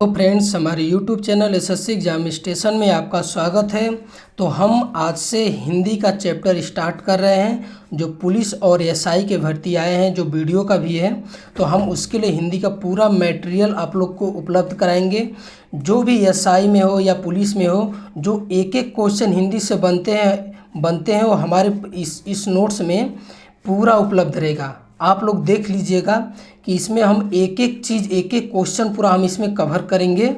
तो फ्रेंड्स, हमारे YouTube channel SSC exam station में आपका स्वागत है। तो हम आज से हिंदी का चैप्टर स्टार्ट कर रहे हैं। जो पुलिस और एसआई के भर्ती आए हैं, जो वीडियो का भी है, तो हम उसके लिए हिंदी का पूरा मटेरियल आप लोग को उपलब्ध कराएंगे। जो भी एसआई में हो या पुलिस में हो, जो एक एक क्वेश्चन हिंदी से बनते हैं वो हमारे इस नोट्स में पूरा उपलब्ध रहेगा। आप लोग देख लीजिएगा कि इसमें हम एक एक चीज़, एक एक क्वेश्चन पूरा हम इसमें कवर करेंगे।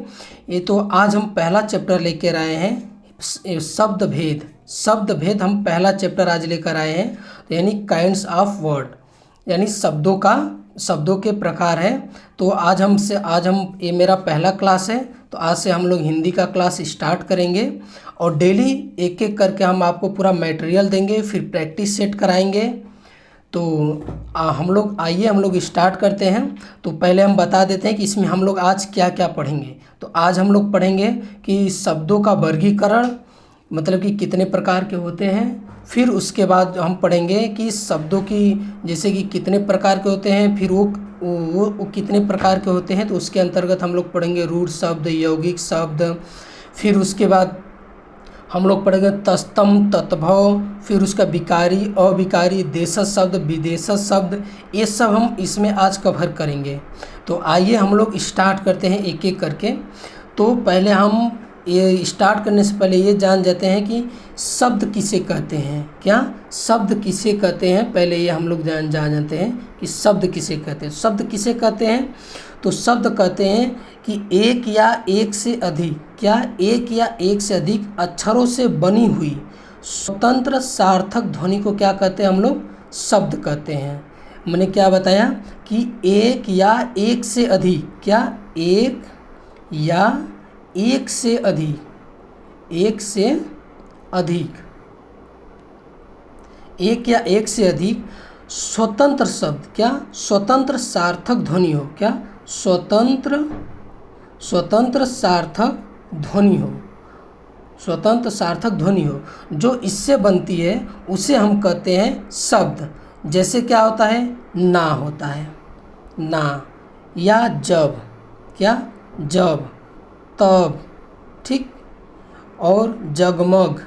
ये तो आज हम पहला चैप्टर लेकर आए हैं, शब्द भेद हम पहला चैप्टर आज लेकर आए हैं। तो यानी काइंड्स ऑफ वर्ड, यानी शब्दों के प्रकार हैं। तो आज ये मेरा पहला क्लास है। तो आज से हम लोग हिंदी का क्लास स्टार्ट करेंगे और डेली एक एक करके हम आपको पूरा मटेरियल देंगे, फिर प्रैक्टिस सेट कराएंगे। तो हम लोग स्टार्ट करते हैं। तो पहले हम बता देते हैं कि इसमें हम लोग आज क्या क्या पढ़ेंगे। तो आज हम लोग पढ़ेंगे कि शब्दों का वर्गीकरण, मतलब कि कितने प्रकार के होते हैं। फिर उसके बाद हम पढ़ेंगे कि शब्दों की जैसे कि कितने प्रकार के होते हैं, फिर वो कितने प्रकार के होते हैं। तो उसके अंतर्गत हम लोग पढ़ेंगे रूढ़ शब्द, यौगिक शब्द। फिर उसके बाद हम लोग पढ़ेंगे तस्तम, तत्भव, फिर उसका विकारी, अविकारी, देशज शब्द, विदेशज शब्द। ये सब हम इसमें आज कवर करेंगे। तो आइए हम लोग स्टार्ट करते हैं एक एक करके। तो पहले हम ये स्टार्ट करने से पहले ये जान जाते हैं कि शब्द किसे कहते हैं। क्या शब्द किसे कहते हैं, पहले ये हम लोग जान जानते हैं कि शब्द किसे कहते हैं। शब्द किसे कहते हैं? तो शब्द कहते हैं कि एक या एक से अधिक अक्षरों से बनी हुई स्वतंत्र सार्थक ध्वनि को क्या कहते हैं हम लोग? शब्द कहते हैं। मैंने क्या बताया कि एक या एक से अधिक, क्या एक या एक से अधिक स्वतंत्र शब्द, क्या स्वतंत्र सार्थक ध्वनि हो, क्या स्वतंत्र सार्थक ध्वनि हो जो इससे बनती है, उसे हम कहते हैं शब्द। जैसे क्या होता है? ना होता है, ना, या जब, क्या जब, तब, ठीक, और जगमग,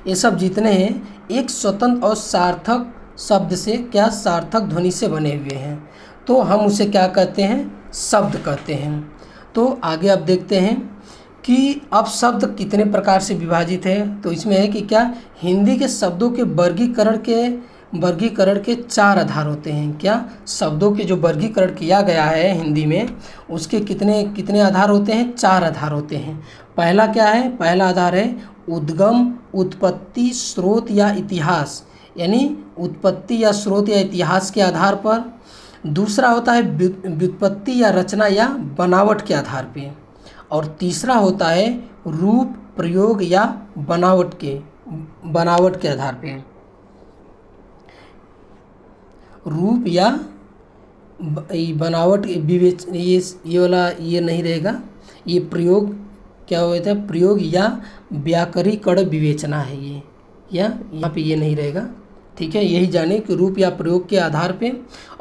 ये सब जितने हैं एक स्वतंत्र और सार्थक शब्द से, क्या सार्थक ध्वनि से बने हुए हैं। तो हम उसे क्या कहते हैं? शब्द कहते हैं। तो आगे आप देखते हैं कि अब शब्द कितने प्रकार से विभाजित है। तो इसमें है कि क्या हिंदी के शब्दों के वर्गीकरण के 4 आधार होते हैं। क्या शब्दों के जो वर्गीकरण किया गया है हिंदी में, उसके कितने आधार होते हैं? 4 आधार होते हैं। पहला क्या है? पहला आधार है उद्गम, उत्पत्ति, स्रोत या इतिहास, यानी उत्पत्ति या स्रोत या इतिहास के आधार पर। दूसरा होता है व्युत्पत्ति या रचना या बनावट के आधार पे। और तीसरा होता है रूप, प्रयोग या बनावट के आधार पे। रूप या बनावट ये वाला ये नहीं रहेगा। ये प्रयोग क्या होता है? प्रयोग या व्याकरीकरण विवेचना है ये, या यहाँ पे ये नहीं रहेगा। ठीक है, यही जाने कि रूप या प्रयोग के आधार पे।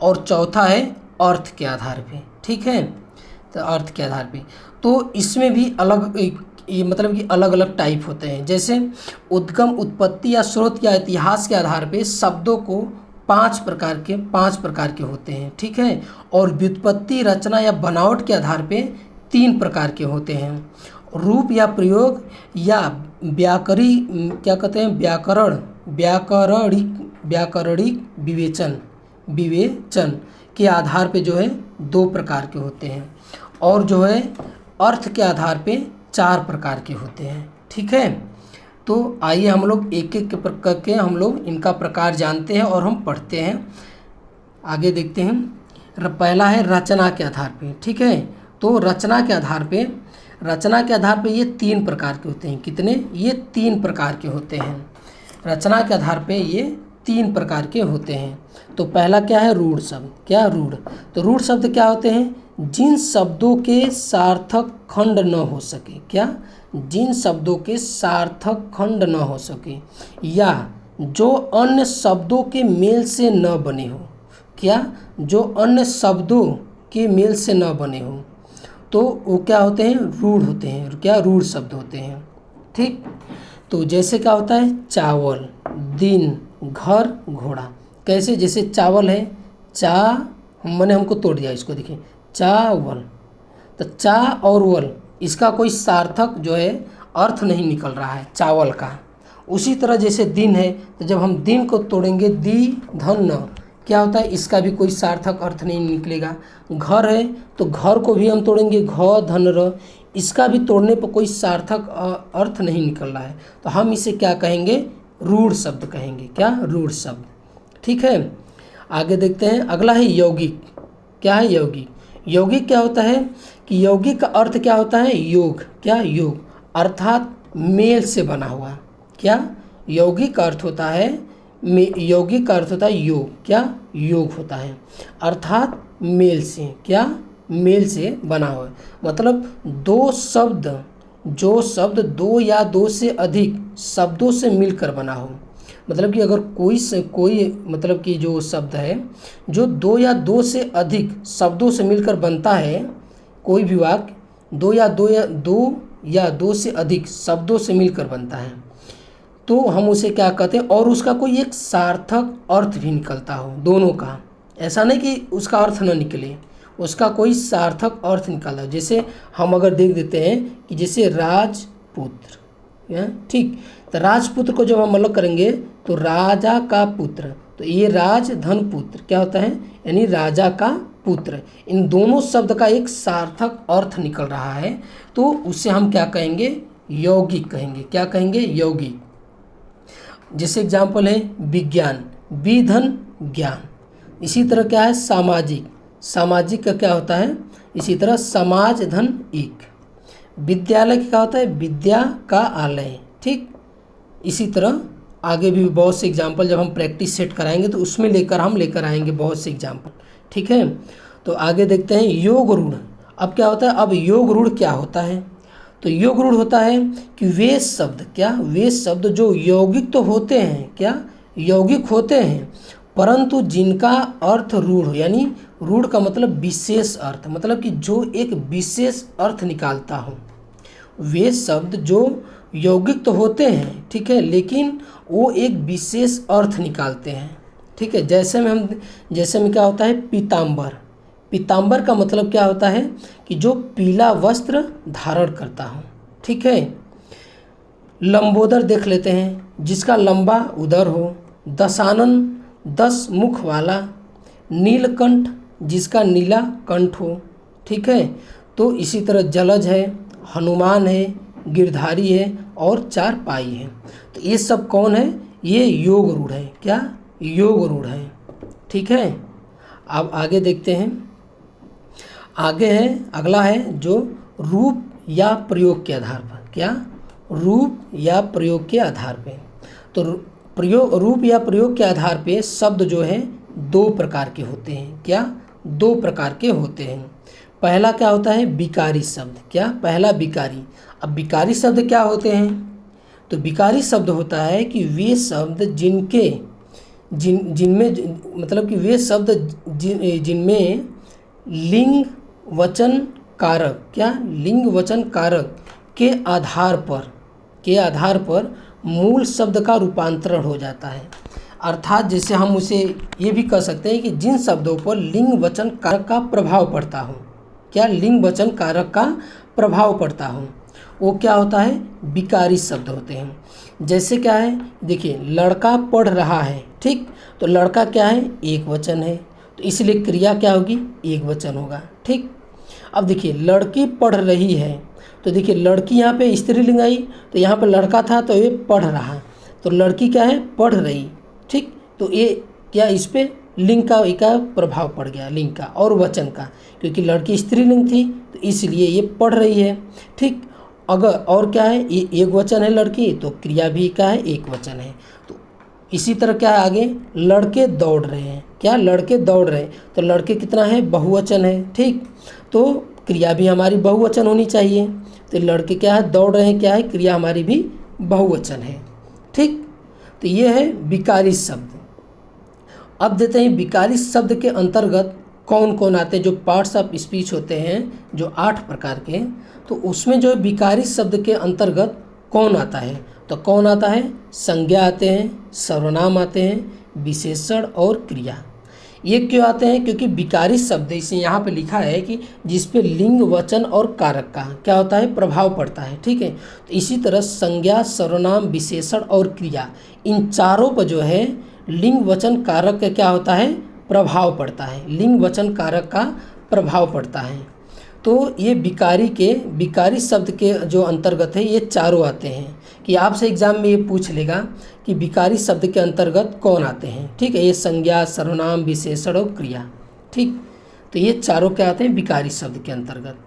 और चौथा है अर्थ के आधार पे। ठीक है, तो अर्थ के आधार पे। तो इसमें भी ये मतलब कि अलग अलग टाइप होते हैं। जैसे उद्गम, उत्पत्ति या स्रोत या इतिहास के आधार पे शब्दों को 5 प्रकार के होते हैं। ठीक है, और व्युत्पत्ति, रचना या बनावट के आधार पे 3 प्रकार के होते हैं। रूप या प्रयोग या क्या कहते हैं? व्याकरणिक विवेचन के आधार पे जो है 2 प्रकार के होते हैं। और जो है अर्थ के आधार पे 4 प्रकार के होते हैं। ठीक है, तो आइए हम लोग एक एक करके हम लोग इनका प्रकार जानते हैं और हम पढ़ते हैं। आगे देखते हैं। पहला है रचना के आधार पे। ठीक है, तो रचना के आधार पे ये 3 प्रकार के होते हैं। कितने? ये 3 प्रकार के होते हैं। रचना के आधार पे ये 3 प्रकार के होते हैं। तो पहला क्या है? रूढ़ शब्द। क्या रूढ़? तो रूढ़ शब्द क्या होते हैं? जिन शब्दों के सार्थक खंड न हो सके, क्या जिन शब्दों के सार्थक खंड न हो सके, या जो अन्य शब्दों के मेल से न बने हो। क्या जो अन्य शब्दों के मेल से न बने हों तो वो क्या होते हैं, रूढ़ होते हैं। क्या, रूढ़ शब्द होते हैं। ठीक, तो जैसे क्या होता है, चावल, दिन, घर, घोड़ा। कैसे, जैसे चावल है, मैंने हमको तोड़ दिया इसको, देखिए चावल, तो चा और वल इसका कोई सार्थक जो है अर्थ नहीं निकल रहा है चावल का। उसी तरह जैसे दिन है, तो जब हम दिन को तोड़ेंगे दी धन न, क्या होता है, इसका भी कोई सार्थक अर्थ नहीं निकलेगा। घर है तो घर को भी हम तोड़ेंगे घ धन र, इसका भी तोड़ने पर कोई सार्थक अर्थ नहीं निकल रहा है, तो हम इसे क्या कहेंगे, रूढ़ शब्द कहेंगे। क्या, रूढ़ शब्द। ठीक है, आगे देखते हैं। अगला है यौगिक। क्या है यौगिक? यौगिक क्या होता है कि यौगिक का अर्थ क्या होता है, योग। क्या, योग, अर्थात मेल से बना हुआ। क्या, यौगिक का अर्थ होता है, यौगिक का अर्थ होता है योग। क्या, योग होता है अर्थात मेल से। क्या, मेल से बना हुआ, मतलब दो शब्द, जो शब्द दो या दो से अधिक शब्दों से मिलकर बना हो। मतलब कि अगर कोई मतलब कि जो शब्द है जो दो या दो से अधिक शब्दों से मिलकर बनता है, कोई भी वाक्य दो या दो से अधिक शब्दों से मिलकर बनता है, तो हम उसे क्या कहते हैं, और उसका कोई एक सार्थक अर्थ भी निकलता हो दोनों का। ऐसा नहीं कि उसका अर्थ न निकले, उसका कोई सार्थक अर्थ निकाला। जैसे हम अगर देख देते हैं कि जैसे राजपुत्र, ठीक, तो राजपुत्र को जब हम अलग करेंगे तो राजा का पुत्र, तो ये राज धन पुत्र क्या होता है, यानी राजा का पुत्र। इन दोनों शब्द का एक सार्थक अर्थ निकल रहा है, तो उसे हम क्या कहेंगे, यौगिक कहेंगे। क्या कहेंगे, यौगिक। जैसे एग्जाम्पल है विज्ञान, वि धन ज्ञान। इसी तरह क्या है, सामाजिक, सामाजिक का क्या होता है, इसी तरह समाज धन एक। विद्यालय क्या होता है, विद्या का आलय। ठीक, इसी तरह आगे भी बहुत से एग्जाम्पल जब हम प्रैक्टिस सेट कराएंगे तो उसमें हम लेकर आएंगे बहुत से एग्जाम्पल। ठीक है, तो आगे देखते हैं योग रूढ़। अब क्या होता है, अब योग रूढ़ क्या होता है, तो योग रूढ़ होता है कि वे शब्द, क्या, वे शब्द जो यौगिक तो होते हैं, क्या, यौगिक होते हैं, परंतु जिनका अर्थ रूढ़, यानी रूढ़ का मतलब विशेष अर्थ, मतलब कि जो एक विशेष अर्थ निकालता हो। वे शब्द जो यौगिक तो होते हैं, ठीक है, लेकिन वो एक विशेष अर्थ निकालते हैं। ठीक है, जैसे में क्या होता है, पीताम्बर। पीताम्बर का मतलब क्या होता है कि जो पीला वस्त्र धारण करता हो। ठीक है, लंबोदर देख लेते हैं, जिसका लंबा उदर हो। दशानन, 10 मुख वाला। नीलकंठ, जिसका नीला कंठ हो। ठीक है, तो इसी तरह जलज है, हनुमान है, गिरधारी है और चारपाई है। तो ये सब कौन है, ये योग रूढ़ है। क्या, योग रूढ़ है। ठीक है, अब आगे देखते हैं। आगे है, अगला है जो रूप या प्रयोग के आधार पर। क्या, रूप या प्रयोग के आधार पे। तो रूप या प्रयोग के आधार पे शब्द जो है दो प्रकार के होते हैं। क्या, दो प्रकार के होते हैं। पहला क्या होता है, विकारी शब्द। क्या, पहला विकारी। अब विकारी शब्द क्या होते हैं, तो विकारी शब्द होता है कि वे शब्द जिनमें मतलब कि वे शब्द जिनमें लिंग वचन कारक, क्या, लिंग वचन कारक के आधार पर मूल शब्द का रूपांतरण हो जाता है। अर्थात जैसे हम उसे ये भी कह सकते हैं कि जिन शब्दों पर लिंग वचन कारक का प्रभाव पड़ता हो। क्या, लिंग वचन कारक का प्रभाव पड़ता हो, वो क्या होता है, विकारी शब्द होते हैं। जैसे क्या है, देखिए लड़का पढ़ रहा है। ठीक, तो लड़का क्या है, एक वचन है, तो इसलिए क्रिया क्या होगी, एक वचन होगा। ठीक, अब देखिए लड़की पढ़ रही है, तो देखिए लड़की यहाँ पे स्त्रीलिंग आई, तो यहाँ पे लड़का था तो ये पढ़ रहा, तो लड़की क्या है, पढ़ रही। ठीक, तो ये क्या, इस पे लिंग का प्रभाव पड़ गया, लिंग का और वचन का, क्योंकि लड़की स्त्रीलिंग थी तो इसलिए ये पढ़ रही है। ठीक, अगर और क्या है, ये एक वचन है लड़की, तो क्रिया भी क्या है, एक वचन है। तो इसी तरह क्या है आगे, लड़के दौड़ रहे हैं। क्या, लड़के दौड़ रहे हैं, तो लड़के कितना है, बहुवचन है। ठीक, तो क्रिया भी हमारी बहुवचन होनी चाहिए, तो लड़के क्या है, दौड़ रहे हैं, क्या है, क्रिया हमारी भी बहुवचन है। ठीक, तो ये है विकारी शब्द। अब देते हैं विकारी शब्द के अंतर्गत कौन कौन आते हैं, जो पार्ट्स ऑफ स्पीच होते हैं जो 8 प्रकार के, तो उसमें जो है विकारी शब्द के अंतर्गत कौन आता है, तो कौन आता है, संज्ञा आते हैं, सर्वनाम आते हैं, विशेषण और क्रिया। ये क्यों आते हैं, क्योंकि विकारी शब्द इसे यहाँ पे लिखा है कि जिस पे लिंग वचन और कारक का क्या होता है, प्रभाव पड़ता है। ठीक है, तो इसी तरह संज्ञा, सर्वनाम, विशेषण और क्रिया, इन चारों पर जो है लिंग वचन कारक का क्या होता है, प्रभाव पड़ता है, लिंग वचन कारक का प्रभाव पड़ता है। तो ये विकारी शब्द के जो अंतर्गत है ये चारों आते हैं, कि आपसे एग्जाम में ये पूछ लेगा कि विकारी शब्द के अंतर्गत कौन आते हैं। ठीक है, ये संज्ञा, सर्वनाम, विशेषण और क्रिया। ठीक, तो ये चारों क्या आते हैं विकारी शब्द के अंतर्गत।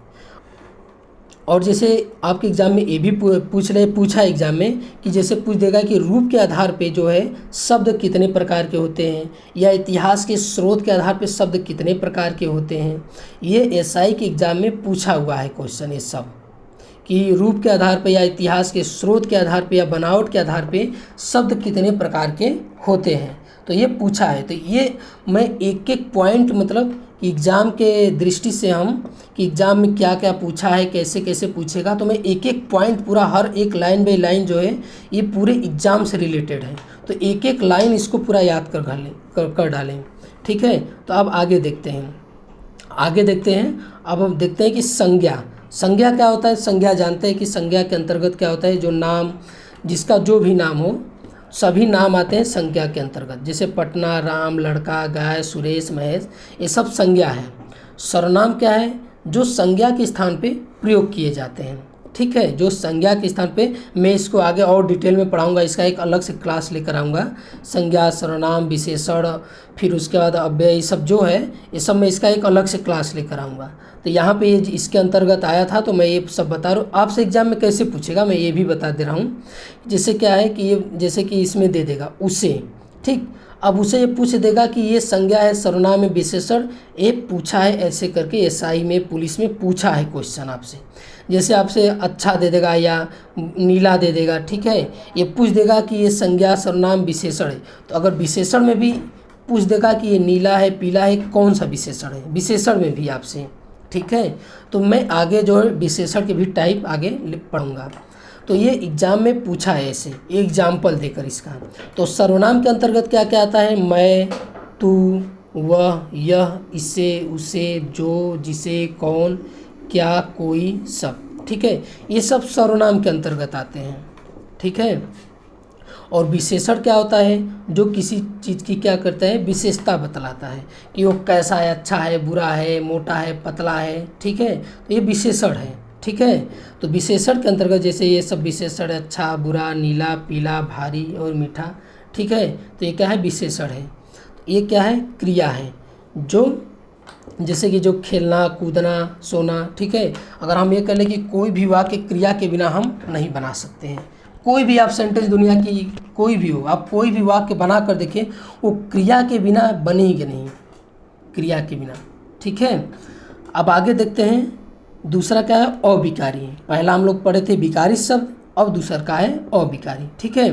और जैसे आपके एग्ज़ाम में ये भी पूछा एग्ज़ाम में कि जैसे पूछ देगा कि रूप के आधार पे जो है शब्द कितने प्रकार के होते हैं, या इतिहास के स्रोत के आधार पे शब्द कितने प्रकार के होते हैं। ये एसआई के एग्ज़ाम में पूछा हुआ है क्वेश्चन, ये सब कि रूप के आधार पे या इतिहास के स्रोत के आधार पे या बनावट के आधार पे शब्द कितने प्रकार के होते हैं, तो ये पूछा है। तो ये मैं एक एक पॉइंट मतलब कि एग्ज़ाम के दृष्टि से हम कि एग्ज़ाम में क्या क्या पूछा है, कैसे कैसे पूछेगा, तो मैं एक एक पॉइंट पूरा हर एक लाइन बाई लाइन जो है ये पूरे एग्ज़ाम से रिलेटेड है, तो एक एक लाइन इसको पूरा याद कर डालें। ठीक है, तो अब आगे देखते हैं। अब हम देखते हैं कि संज्ञा क्या होता है। संज्ञा जानते हैं कि संज्ञा के अंतर्गत क्या होता है, जो नाम, जिसका जो भी नाम हो, सभी नाम आते हैं संज्ञा के अंतर्गत। जैसे पटना, राम, लड़का, गाय, सुरेश, महेश, ये सब संज्ञा है। सर्वनाम क्या है, जो संज्ञा के स्थान पे प्रयोग किए जाते हैं। ठीक है, जो संज्ञा के स्थान पे, मैं इसको आगे और डिटेल में पढ़ाऊंगा, इसका एक अलग से क्लास लेकर आऊँगा। संज्ञा, सर्वनाम, विशेषण, फिर उसके बाद अव्यय, ये सब जो है ये सब मैं इसका एक अलग से क्लास लेकर आऊँगा। तो यहाँ पे ये इसके अंतर्गत आया था, तो मैं ये सब बता रहा हूँ। आपसे एग्जाम में कैसे पूछेगा मैं ये भी बता दे रहा हूँ। जैसे क्या है कि ये जैसे कि इसमें दे देगा उसे, ठीक, अब उसे ये पूछ देगा कि ये संज्ञा है, सर्वनाम है, विशेषण, ये पूछा है ऐसे करके एसआई में, पुलिस में पूछा है क्वेश्चन आपसे। जैसे आपसे अच्छा दे देगा या नीला दे देगा। ठीक है, ये पूछ देगा कि ये संज्ञा, सर्वनाम, विशेषण है, तो अगर विशेषण में भी पूछ देगा कि ये नीला है, पीला है, कौन सा विशेषण है, विशेषण में भी आपसे। ठीक है, तो मैं आगे जो है विशेषण के भी टाइप आगे पढ़ूंगा। तो ये एग्जाम में पूछा है ऐसे एग्जाम्पल देकर इसका। तो सर्वनाम के अंतर्गत क्या क्या आता है, मैं, तू, वह, यह, इसे, उसे, जो, जिसे, कौन, क्या, कोई, सब। ठीक है, ये सब सर्वनाम के अंतर्गत आते हैं। ठीक है, और विशेषण क्या होता है, जो किसी चीज़ की क्या करता है, विशेषता बतलाता है कि वो कैसा है, अच्छा है, बुरा है, मोटा है, पतला है। ठीक है, तो ये विशेषण है। ठीक है, तो विशेषण के अंतर्गत जैसे ये सब विशेषण, अच्छा, बुरा, नीला, पीला, भारी और मीठा। ठीक है, तो ये क्या है, विशेषण है। तो ये क्या है, क्रिया है, जो जैसे कि जो खेलना, कूदना, सोना। ठीक है, अगर हम ये कह लें कि कोई भी वाक्य क्रिया के बिना हम नहीं बना सकते हैं, कोई भी आप सेंटेंस दुनिया की कोई भी हो, आप कोई भी वाक्य बना कर देखें, वो क्रिया के बिना बनेगी नहीं, क्रिया के बिना। ठीक है, अब आगे देखते हैं दूसरा क्या है, अविकारी। पहला हम लोग पढ़े थे विकारी शब्द, अब दूसरा का है अविकारी। ठीक है,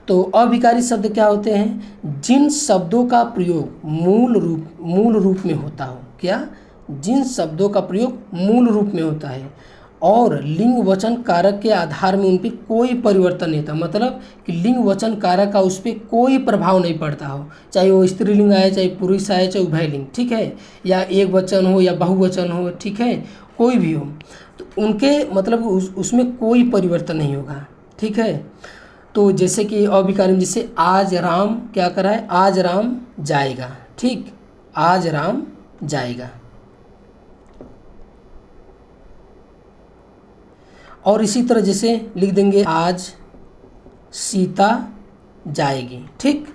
तो अविकारी शब्द क्या होते हैं, जिन शब्दों का प्रयोग मूल रूप में होता हो। क्या, जिन शब्दों का प्रयोग मूल रूप में होता है और लिंग वचन कारक के आधार में उन पर कोई परिवर्तन नहीं था, मतलब कि लिंग वचन कारक का उस पर कोई प्रभाव नहीं पड़ता हो, चाहे वो स्त्रीलिंग आए, चाहे पुरुष आए, चाहे उभयलिंग। ठीक है, या एक वचन हो या बहुवचन हो। ठीक है, कोई भी हो, तो उनके मतलब उसमें कोई परिवर्तन नहीं होगा। ठीक है, तो जैसे कि अविकारी में जैसे आज राम क्या करा है, आज राम जाएगा। ठीक, आज राम जाएगा। और इसी तरह जैसे लिख देंगे आज सीता जाएगी। ठीक,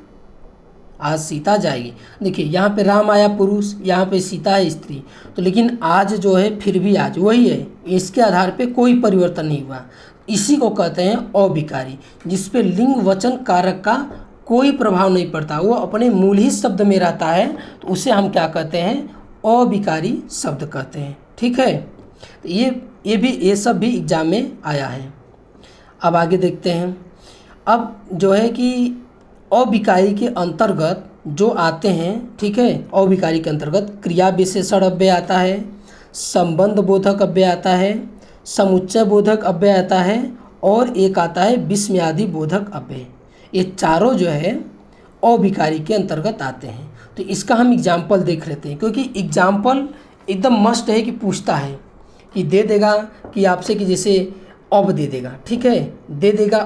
आज सीता जाएगी। देखिए यहाँ पे राम आया पुरुष, यहाँ पे सीता है स्त्री, तो लेकिन आज जो है फिर भी आज वही है, इसके आधार पे कोई परिवर्तन नहीं हुआ। इसी को कहते हैं अविकारी, जिस पे लिंग वचन कारक का कोई प्रभाव नहीं पड़ता, वो अपने मूल ही शब्द में रहता है, तो उसे हम क्या कहते हैं, अविकारी शब्द कहते हैं। ठीक है, तो ये सब भी एग्जाम में आया है। अब आगे देखते हैं। अब जो है कि अविकारी के अंतर्गत जो आते हैं, ठीक है, अविकारी के अंतर्गत क्रिया विशेषण अव्यय आता है, संबंध बोधक अव्यय आता है, समुच्चय बोधक अव्यय आता है और एक आता है विस्मयादि बोधक अव्यय। ये चारों जो है अविकारी के अंतर्गत आते हैं। तो इसका हम एग्जाम्पल देख लेते हैं, क्योंकि एग्जाम्पल एकदम मस्ट है कि पूछता है कि दे देगा कि आपसे कि जैसे अब दे देगा, ठीक है, दे देगा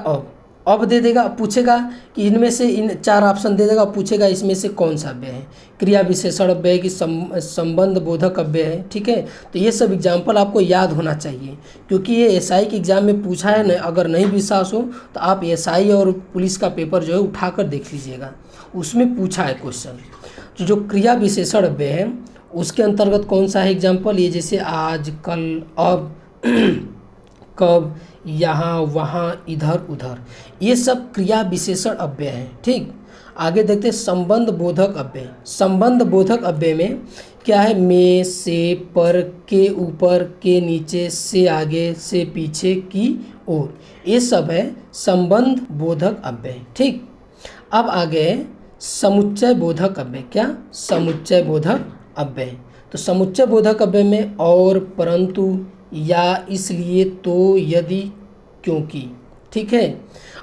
अब दे देगा, पूछेगा कि इनमें से इन चार ऑप्शन दे देगा, पूछेगा इसमें से कौन सा अव्यय है, क्रिया विशेषण अव्यय है कि संबंध बोधक अव्यय है, ठीक है। तो ये सब एग्जाम्पल आपको याद होना चाहिए, क्योंकि ये एसआई के एग्ज़ाम में पूछा है न। अगर नहीं विश्वास हो तो आप एसआई और पुलिस का पेपर जो है उठा कर देख लीजिएगा, उसमें पूछा है क्वेश्चन। तो जो क्रिया विशेषण अव्यय है उसके अंतर्गत कौन सा है एग्जाम्पल, ये जैसे आज, कल, अब, कब, यहाँ, वहाँ, इधर, उधर, ये सब क्रिया विशेषण अव्यय हैं, ठीक। आगे देखते हैं संबंध बोधक अव्यय। संबंध बोधक अव्यय में क्या है, में, से, पर, के ऊपर, के नीचे, से आगे, से पीछे, की ओर, ये सब है संबंध बोधक अव्यय, ठीक। अब आगे समुच्चय बोधक अव्यय। क्या, समुच्चय बोधक अव्यय। तो समुच्चय बोधक अव्यय में और, परंतु, या, इसलिए, तो, यदि, क्योंकि, ठीक है।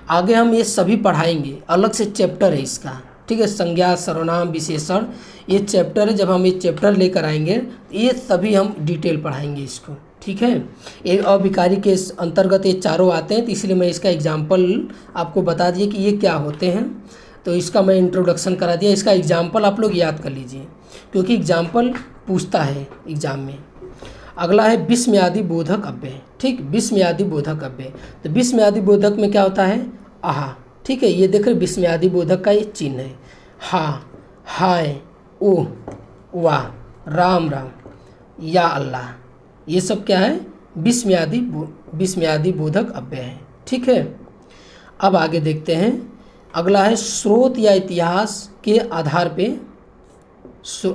आगे हम ये सभी पढ़ाएंगे, अलग से चैप्टर है इसका, ठीक है। संज्ञा, सर्वनाम, विशेषण, ये चैप्टर है। जब हम ये चैप्टर लेकर आएंगे ये सभी हम डिटेल पढ़ाएंगे इसको, ठीक है। ये अविकारी के अंतर्गत ये चारों आते हैं, तो इसलिए मैं इसका एग्जाम्पल आपको बता दिए कि ये क्या होते हैं। तो इसका मैं इंट्रोडक्शन करा दिया, इसका एग्जाम्पल आप लोग याद कर लीजिए, क्योंकि एग्जाम्पल पूछता है एग्जाम में। अगला है विस्मयादि बोधक अव्यय, ठीक। विस्मयादि बोधक अव्यय, तो विस्मयादि बोधक में क्या होता है, आहा, ठीक है। ये देख रहे विस्मयादि बोधक का ये चिन्ह है, हा, हाय, ओ, वाह, राम राम, या अल्लाह, ये सब क्या है, विस्मयादि बोधक अव्यय है, ठीक है। अब आगे देखते हैं, अगला है स्रोत या इतिहास के आधार पे।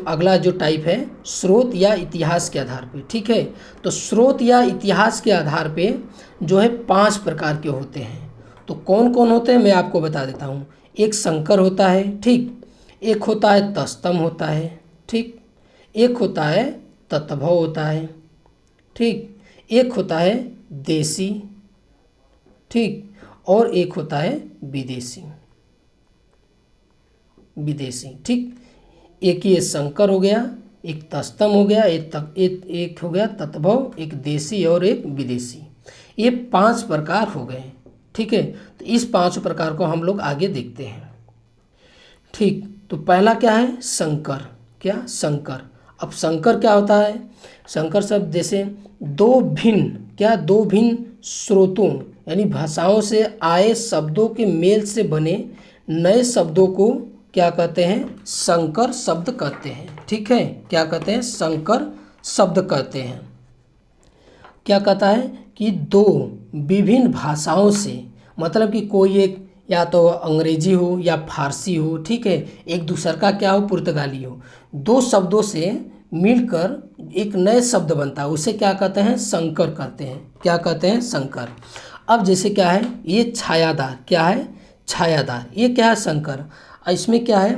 अगला जो टाइप है स्रोत या इतिहास के आधार पे, ठीक है। तो स्रोत या इतिहास के आधार पे जो है 5 प्रकार के होते हैं। तो कौन कौन होते हैं मैं आपको बता देता हूँ। एक संकर होता है, ठीक। एक होता है तस्तम होता है, ठीक। एक होता है तत्भव होता है, ठीक। एक होता है देसी, ठीक। और एक होता है विदेशी, ठीक। एक ये संकर हो गया, एक तस्तम हो गया, एक हो गया तत्भव, एक देसी और एक विदेशी। ये 5 प्रकार हो गए, ठीक है। तो इस 5 प्रकार को हम लोग आगे देखते हैं, ठीक। तो पहला क्या है, संकर। क्या, संकर। अब संकर क्या होता है, संकर शब्द जैसे दो भिन्न स्रोतों यानी भाषाओं से आए शब्दों के मेल से बने नए शब्दों को क्या कहते हैं, संकर शब्द कहते हैं, ठीक है। क्या कहते हैं, संकर शब्द कहते हैं। क्या कहता है कि दो विभिन्न भाषाओं से, मतलब कि कोई एक या तो अंग्रेजी हो या फारसी हो, ठीक है, एक दूसर का क्या हो, पुर्तगाली हो, 2 शब्दों से मिलकर एक नए शब्द बनता है, उसे क्या कहते हैं, संकर कहते हैं। क्या कहते हैं, संकर। अब जैसे क्या है, ये छायादार, क्या है, छायादार, ये क्या है, संकर। इसमें क्या है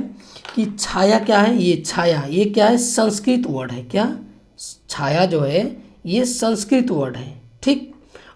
कि छाया क्या है, ये छाया, ये क्या है, संस्कृत वर्ड है। क्या, छाया जो है ये संस्कृत वर्ड है, ठीक।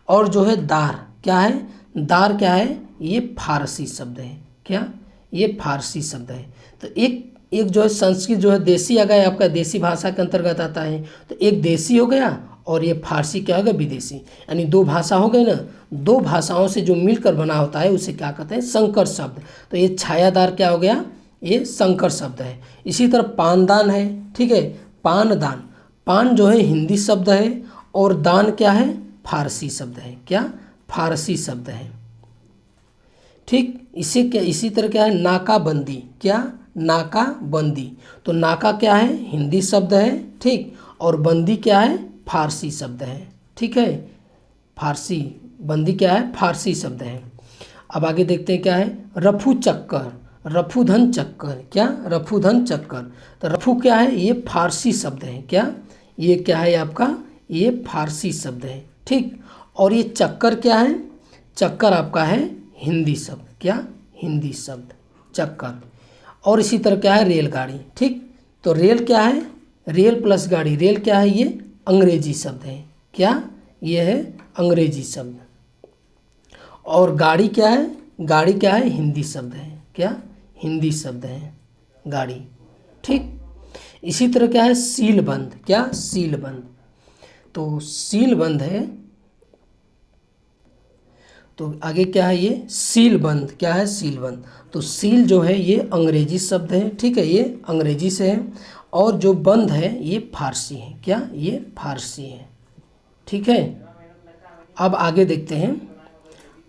और जो है दार, क्या है, दार क्या है, ये फारसी शब्द है। क्या, ये फारसी शब्द है। तो एक जो है संस्कृत जो है देसी आ गया, आपका देसी भाषा के अंतर्गत आता है। तो एक देसी हो गया और ये फारसी क्या होगा, विदेशी, यानी 2 भाषा हो गई ना। 2 भाषाओं से जो मिलकर बना होता है उसे क्या कहते हैं, संकर शब्द। तो ये छायादार क्या हो गया, ये संकर शब्द है। इसी तरह पानदान है, ठीक है। पानदान, पान जो है हिंदी शब्द है और दान क्या है, फारसी शब्द है। क्या, फारसी शब्द है, ठीक। इसी तरह क्या है, नाकाबंदी। क्या, नाकाबंदी। तो नाका क्या है, हिंदी शब्द है, ठीक। और बंदी क्या है, फारसी शब्द है, ठीक है। फारसी, बंदी क्या है, फारसी शब्द है। अब आगे देखते हैं क्या है, रफू चक्कर, रफूधन चक्कर। क्या, रफूधन चक्कर। तो रफू क्या है, ये फारसी शब्द है। क्या, ये क्या है आपका, ये फारसी शब्द है, ठीक। और ये चक्कर क्या है, चक्कर आपका है हिंदी शब्द। क्या, हिंदी शब्द चक्कर। और इसी तरह क्या है, रेलगाड़ी। ठीक, तो रेल क्या है, रेल प्लस गाड़ी, रेल क्या है, ये अंग्रेजी शब्द है। क्या, ये है अंग्रेजी शब्द। और गाड़ी क्या है, गाड़ी क्या है, हिंदी शब्द है। क्या, हिंदी शब्द है गाड़ी। ठीक, इसी तरह क्या है, सीलबंद। क्या, सीलबंद, तो सीलबंद है। तो आगे क्या है, ये सीलबंद। क्या है, सीलबंद। तो सील जो है ये अंग्रेजी शब्द है। ठीक है, ये अंग्रेजी से है। और जो बंद है ये फारसी है। क्या, ये फारसी है। ठीक है, अब आगे देखते हैं।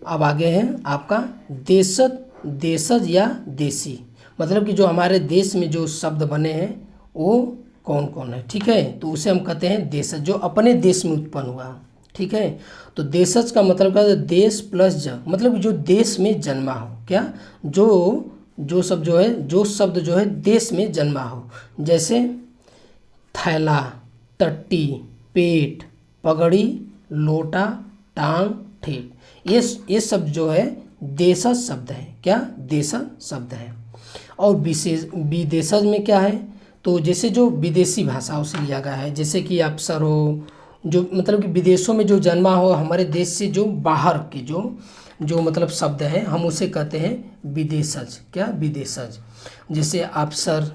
अब आगे है आपका देशज, देशज या देसी, मतलब कि जो हमारे देश में जो शब्द बने हैं वो कौन कौन है। ठीक है, तो उसे हम कहते हैं देशज, जो अपने देश में उत्पन्न हुआ। ठीक है, तो देशज का मतलब क्या है, देश प्लस ज, मतलब जो देश में जन्मा हो। क्या, जो शब्द जो है, जो शब्द जो है देश में जन्मा हो, जैसे थैला, टट्टी, पेट, पगड़ी, लोटा, टांग, ठेठ, ये शब्द जो है देशज शब्द है। क्या, देशज शब्द है। और विशेष विदेशज में क्या है, तो जैसे जो विदेशी भाषाओं से लिया गया है, जैसे कि अफसर हो, जो मतलब कि विदेशों में जो जन्मा हो, हमारे देश से जो बाहर के जो मतलब शब्द है, हम उसे कहते हैं विदेशज। क्या, विदेशज। जैसे अफसर,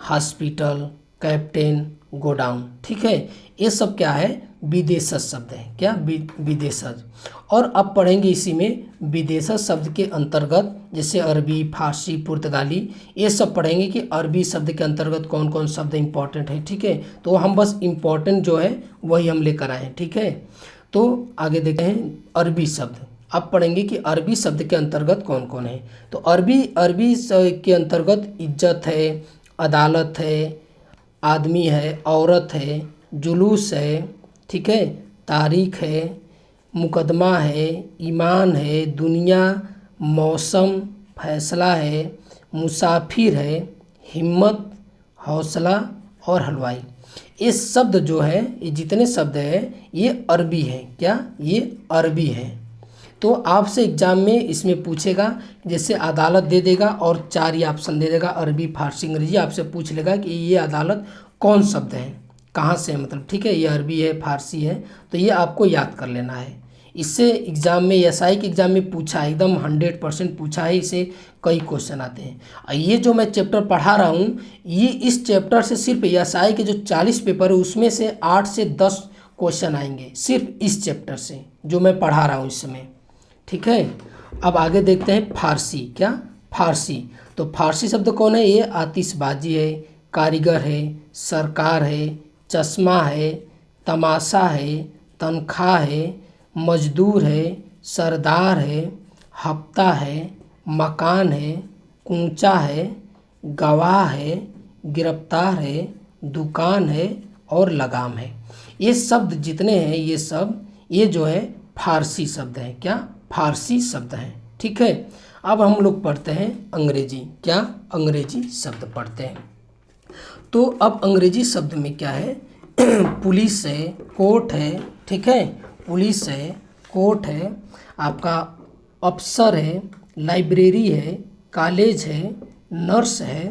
हॉस्पिटल, कैप्टन, गोडाउन। ठीक है, ये सब क्या है, विदेशज शब्द है। क्या, विदेशज। और अब पढ़ेंगे इसी में विदेशज शब्द के अंतर्गत, जैसे अरबी, फारसी, पुर्तगाली, ये सब पढ़ेंगे कि अरबी शब्द के अंतर्गत कौन कौन शब्द इंपॉर्टेंट है। ठीक है, तो हम बस इंपॉर्टेंट जो है वही हम लेकर आए हैं। ठीक है, तो आगे देखते हैं अरबी शब्द। अब पढ़ेंगे कि अरबी शब्द के अंतर्गत कौन कौन है। तो अरबी के अंतर्गत इज्जत है, अदालत है, आदमी है, औरत है, जुलूस है, ठीक है, तारीख है, मुकदमा है, ईमान है, दुनिया, मौसम, फैसला है, मुसाफिर है, हिम्मत, हौसला और हलवाई। ये शब्द जो है, ये जितने शब्द हैं ये अरबी है। क्या, ये अरबी है। तो आपसे एग्जाम में इसमें पूछेगा, जैसे अदालत दे देगा और 4 ही ऑप्शन दे देगा, अरबी, फारसी, अंग्रेजी। आपसे पूछ लेगा कि ये अदालत कौन शब्द है, कहाँ से है, मतलब। ठीक है, ये अरबी है, फारसी है, तो ये आपको याद कर लेना है। इससे एग्ज़ाम में, एसआई के एग्ज़ाम में पूछा है, एकदम 100% पूछा है, इसे कई क्वेश्चन आते हैं। और ये जो मैं चैप्टर पढ़ा रहा हूँ, ये इस चैप्टर से सिर्फ एसआई के जो 40 पेपर है उसमें से 8 से 10 क्वेश्चन आएंगे, सिर्फ इस चैप्टर से जो मैं पढ़ा रहा हूँ इस समय। ठीक है, अब आगे देखते हैं फारसी। क्या, फारसी। तो फारसी शब्द कौन है, ये आतिशबाजी है, कारीगर है, सरकार है, चश्मा है, तमाशा है, तनख्वाह है, मजदूर है, सरदार है, हफ्ता है, मकान है, कूंचा है, गवाह है, गिरफ्तार है, दुकान है और लगाम है। ये शब्द जितने हैं, ये सब ये जो है फारसी शब्द हैं। क्या, फारसी शब्द हैं। ठीक है, अब हम लोग पढ़ते हैं अंग्रेजी। क्या, अंग्रेजी शब्द पढ़ते हैं। तो अब अंग्रेजी शब्द में क्या है, पुलिस है, कोर्ट है। ठीक है, पुलिस है, कोर्ट है, आपका अफसर है, लाइब्रेरी है, कॉलेज है, नर्स है,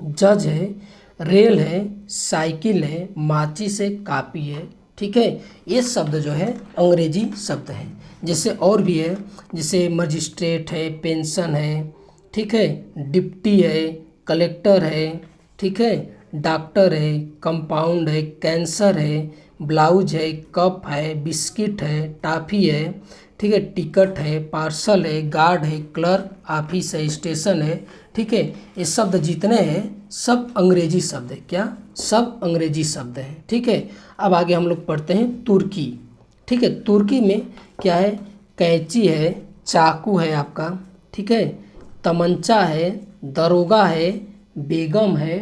जज है, रेल है, साइकिल है, माचिस है, कापी है। ठीक है, ये शब्द जो है अंग्रेजी शब्द है। जैसे और भी है, जैसे मजिस्ट्रेट है, पेंशन है, ठीक है, डिप्टी है, कलेक्टर है, ठीक है, डॉक्टर है, कंपाउंड है, कैंसर है, ब्लाउज है, कप है, बिस्किट है, टॉफ़ी है, ठीक है, टिकट है, पार्सल है, गार्ड है, क्लर्क, ऑफिस है, स्टेशन है। ठीक है, ये शब्द जितने हैं सब अंग्रेजी शब्द है। क्या, सब अंग्रेजी शब्द हैं। ठीक है, अब आगे हम लोग पढ़ते हैं तुर्की। ठीक है, तुर्की में क्या है, कैंची है, चाकू है आपका, ठीक है, तमंचा है, दरोगा है, बेगम है,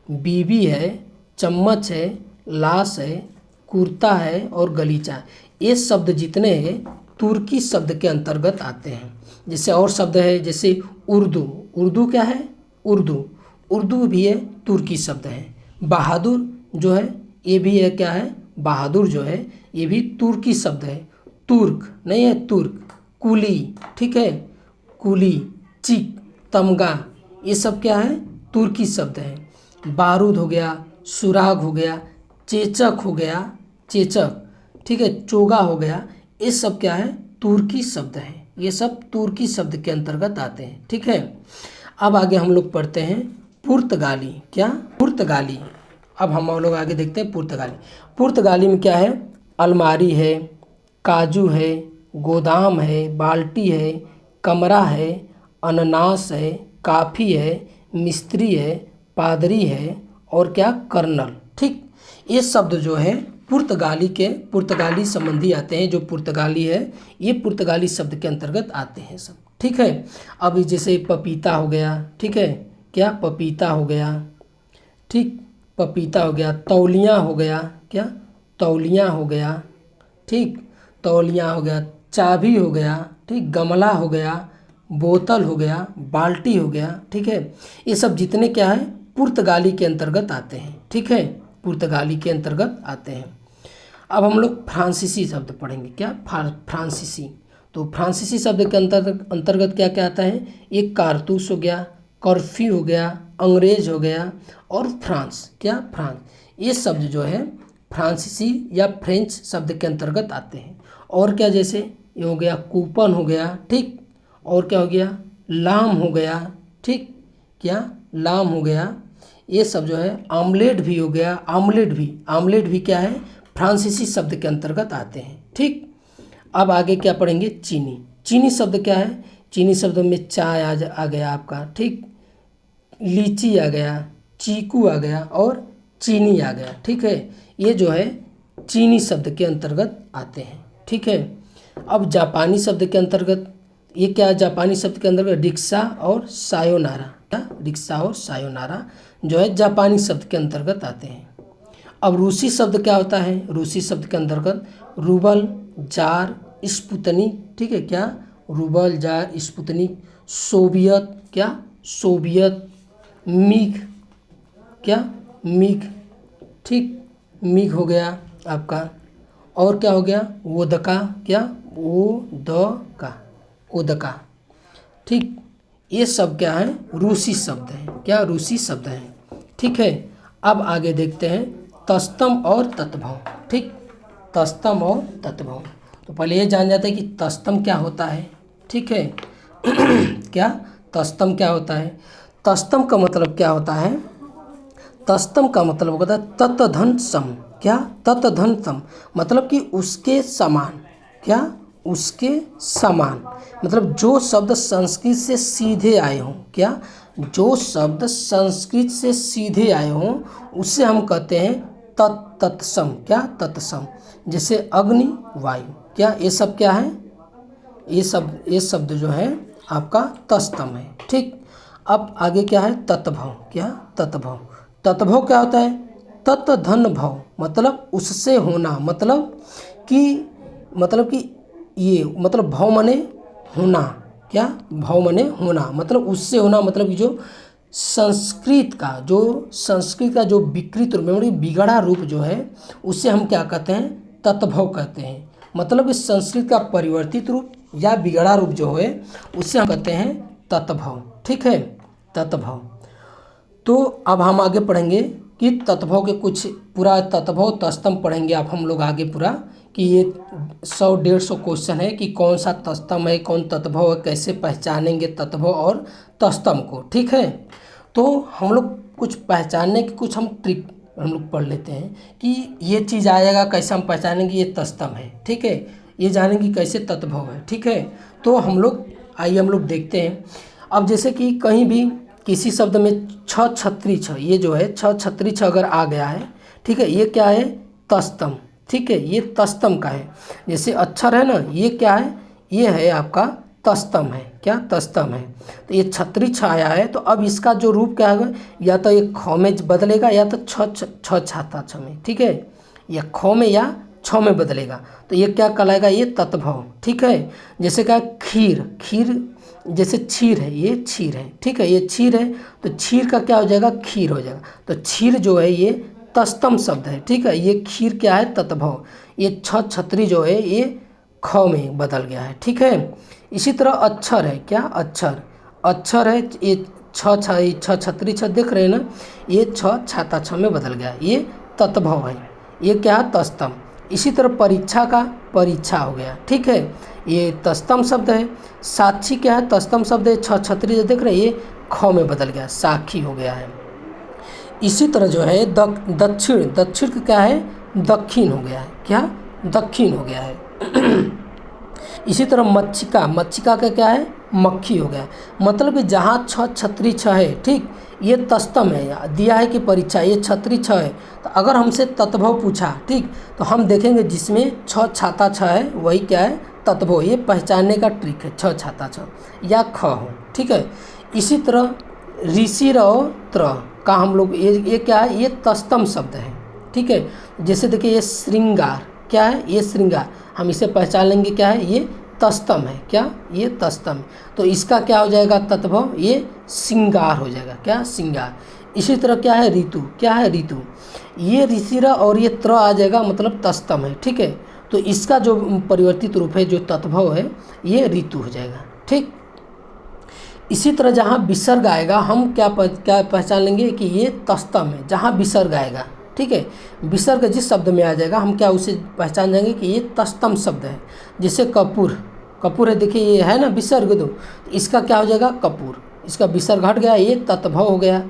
बीबी है, चम्मच है, लाश है, कुर्ता है और गलीचा। ये शब्द जितने हैं तुर्की शब्द के अंतर्गत आते हैं। जैसे और शब्द है, जैसे उर्दू। उर्दू क्या है, उर्दू भी है, तुर्की शब्द है। बहादुर जो है ये भी है, क्या है, बहादुर जो है ये भी तुर्की शब्द है। तुर्क नहीं है, तुर्क। कुली, ठीक है, कुली, चिक, तमगा, ये सब क्या है, तुर्की शब्द है। बारूद हो गया, सुराग हो गया, चेचक हो गया, चेचक, ठीक है, चोगा हो गया, ये सब क्या है, तुर्की शब्द हैं। ये सब तुर्की शब्द के अंतर्गत आते हैं, ठीक है। अब आगे हम लोग पढ़ते हैं पुर्तगाली। क्या, पुर्तगाली। अब हम लोग आगे देखते हैं पुर्तगाली। पुर्तगाली में क्या है, अलमारी है, काजू है, गोदाम है, बाल्टी है, कमरा है, अनानास है, काफ़ी है, मिस्त्री है, पादरी है और क्या, कर्नल। ठीक, ये शब्द जो है पुर्तगाली संबंधी आते हैं। जो पुर्तगाली है ये पुर्तगाली शब्द के अंतर्गत आते हैं सब, ठीक है। अब जैसे पपीता हो गया, ठीक है, क्या, पपीता हो गया, ठीक, पपीता हो गया। तौलिया हो गया, क्या, तौलिया हो गया, ठीक, तौलिया हो गया। चाबी हो गया, ठीक, गमला हो गया, बोतल हो गया, बाल्टी हो गया, ठीक है। ये सब जितने क्या है पुर्तगाली के अंतर्गत आते हैं, ठीक है, पुर्तगाली के अंतर्गत आते हैं। अब हम लोग फ्रांसीसी शब्द पढ़ेंगे। क्या, फ्रांसीसी। तो फ्रांसीसी शब्द के अंतर्गत क्या क्या आता है, ये कारतूस हो गया, कर्फ्यू हो गया, अंग्रेज हो गया और फ्रांस। क्या, फ्रांस। ये शब्द जो है फ्रांसीसी या फ्रेंच शब्द के अंतर्गत आते हैं। और क्या, जैसे ये हो गया कूपन हो गया, ठीक, और क्या हो गया, लाम हो गया, ठीक, क्या, लाम हो गया। ये सब जो है, आमलेट भी हो गया, आमलेट भी क्या है, फ्रांसीसी शब्द के अंतर्गत आते हैं, ठीक। अब आगे क्या पढ़ेंगे, चीनी। चीनी शब्द क्या है, चीनी शब्द में चाय आ गया आपका, ठीक, लीची आ गया, चीकू आ गया और चीनी आ गया, ठीक है। ये जो है चीनी शब्द के अंतर्गत आते हैं, ठीक है। अब जापानी शब्द के अंतर्गत ये क्या है, जापानी शब्द के अंतर्गत रिक्शा और सायोनारा। क्या, रिक्शा और सायोनारा जो है जापानी शब्द के अंतर्गत आते हैं। अब रूसी शब्द क्या होता है, रूसी शब्द के अंतर्गत रूबल, जार, स्पुतनिक, ठीक है, क्या, रूबल, जार, स्पुतनिक, सोवियत, क्या, सोवियत, मिग, क्या, मिग, ठीक, मिग हो गया आपका। और क्या हो गया, वोदका, क्या, ओदका, ठीक। ये सब क्या है, रूसी शब्द हैं। क्या, रूसी शब्द हैं, ठीक है। अब आगे देखते हैं तस्तम और तत्भव, ठीक, तस्तम और तत्भव। तो पहले ये जान जाते हैं कि तस्तम क्या होता है, ठीक है। क्या, तस्तम क्या होता है, तस्तम का मतलब क्या होता है, तस्तम का मतलब होता है तत्धन सम। क्या, तत्धन सम मतलब कि उसके समान। क्या, उसके समान मतलब जो शब्द संस्कृत से सीधे आए हों। क्या, जो शब्द संस्कृत से सीधे आए हों उससे हम कहते हैं तत्सम। क्या, तत्सम। जैसे अग्नि, वायु, क्या, ये सब क्या है, ये शब्द जो है आपका तस्तम है, ठीक। अब आगे क्या है, तत्भव। क्या, तत्भव। तत्भव क्या होता है, तत्धन भव मतलब उससे होना, मतलब कि ये मतलब भव मने होना। क्या, भव मने होना मतलब उससे होना, मतलब कि जो संस्कृत का जो विकृत रूप मतलब बिगड़ा रूप जो है उससे हम क्या कहते हैं, तत्भव कहते हैं। मतलब इस संस्कृत का परिवर्तित रूप या बिगड़ा रूप जो है उससे हम कहते हैं तत्भव, ठीक है, तत्भव। तो अब हम आगे पढ़ेंगे कि तत्भव के कुछ पूरा तत्भव तस्तम पढ़ेंगे आप हम लोग आगे पूरा, कि ये 100-150 क्वेश्चन है कि कौन सा तस्तम है, कौन तत्भव है, कैसे पहचानेंगे तत्भव और तस्तम को, ठीक है। तो हम लोग कुछ पहचानने की कुछ हम ट्रिक हम लोग पढ़ लेते हैं कि ये चीज़ आएगा कैसे हम पहचानेंगे ये तस्तम है, ठीक है, ये जानेंगे कैसे तत्भव है, ठीक है। तो हम लोग आइए हम लोग देखते हैं। अब जैसे कि कहीं भी किसी शब्द में छ छत्री छ, ये जो है छ छत्री छ अगर आ गया है, ठीक है, ये क्या है, तस्तम, ठीक है, ये तस्तम का है। जैसे अक्षर है ना, ये क्या है, ये है आपका तस्तम है। क्या, तस्तम है। तो ये छत्री छ आया है, तो अब इसका जो रूप क्या है, या तो ये ख में बदलेगा या तो छ छाता छ में, ठीक है, या ख में या छ में बदलेगा, तो ये क्या कहलाएगा, ये तत्भव, ठीक है। जैसे क्या, खीर जैसे क्षीर है, ये क्षीर है, ठीक है, ये क्षीर है, तो क्षीर का क्या हो जाएगा, खीर हो जाएगा। तो क्षीर जो है ये तस्तम शब्द है, ठीक है, ये खीर क्या है, तत्भव। ये छत्री जो है ये ख में बदल गया है, ठीक है। इसी तरह अक्षर है, क्या, अक्षर है, ये छ छतरी छ देख रहे हैं ना, ये छ छाता छ में बदल गया, ये तत्भव है, ये क्या है तस्तम। इसी तरह परीक्षा का परीक्षा हो गया, ठीक है, ये तस्तम शब्द है। साक्षी क्या है तस्तम शब्द है, छ छतरी जो देख रहे हैं ये ख में बदल गया, साक्षी हो गया है। इसी तरह जो है दक्षिण, दक्षिण का क्या है दक्षिण हो गया है, क्या दक्षिण हो गया है। इसी तरह मच्छिका, मच्छिका का क्या है मक्खी हो गया। मतलब कि जहाँ छ छतरी छ है, ठीक, ये तस्तम है, दिया है कि परीक्षा, ये छतरी छ है, तो अगर हमसे तत्भव पूछा, ठीक, तो हम देखेंगे जिसमें छ छाता छ है वही क्या है तत्भव। ये पहचानने का ट्रिक है, छ छाता छ या ख हो, ठीक है। इसी तरह ऋषि रहो त्र का हम लोग ये क्या है ये तस्तम शब्द है, ठीक है। जैसे देखिए ये श्रृंगार क्या है, ये श्रृंगार, हम इसे पहचान लेंगे क्या है ये तस्तम है, क्या ये तस्तम। तो इसका क्या हो जाएगा तत्भव, ये श्रृंगार हो जाएगा, क्या श्रृंगार। इसी तरह क्या है ऋतु, क्या है ऋतु, ये ऋषिरा और ये त्र आ जाएगा, मतलब तस्तम है, ठीक है। तो इसका जो परिवर्तित रूप है जो तत्भव है ये ऋतु हो जाएगा, ठीक। इसी तरह जहाँ विसर्ग आएगा हम क्या पहचान लेंगे कि ये तस्तम है, जहाँ विसर्ग आएगा, ठीक है। विसर्ग जिस शब्द में आ जाएगा हम क्या उसे पहचान जाएंगे कि ये तस्तम शब्द है। जैसे कपूर, कपूर है, देखिए ये है ना विसर्ग दो, तो इसका क्या हो जाएगा कपूर, इसका विसर्ग हट गया, ये तत्भव हो गया।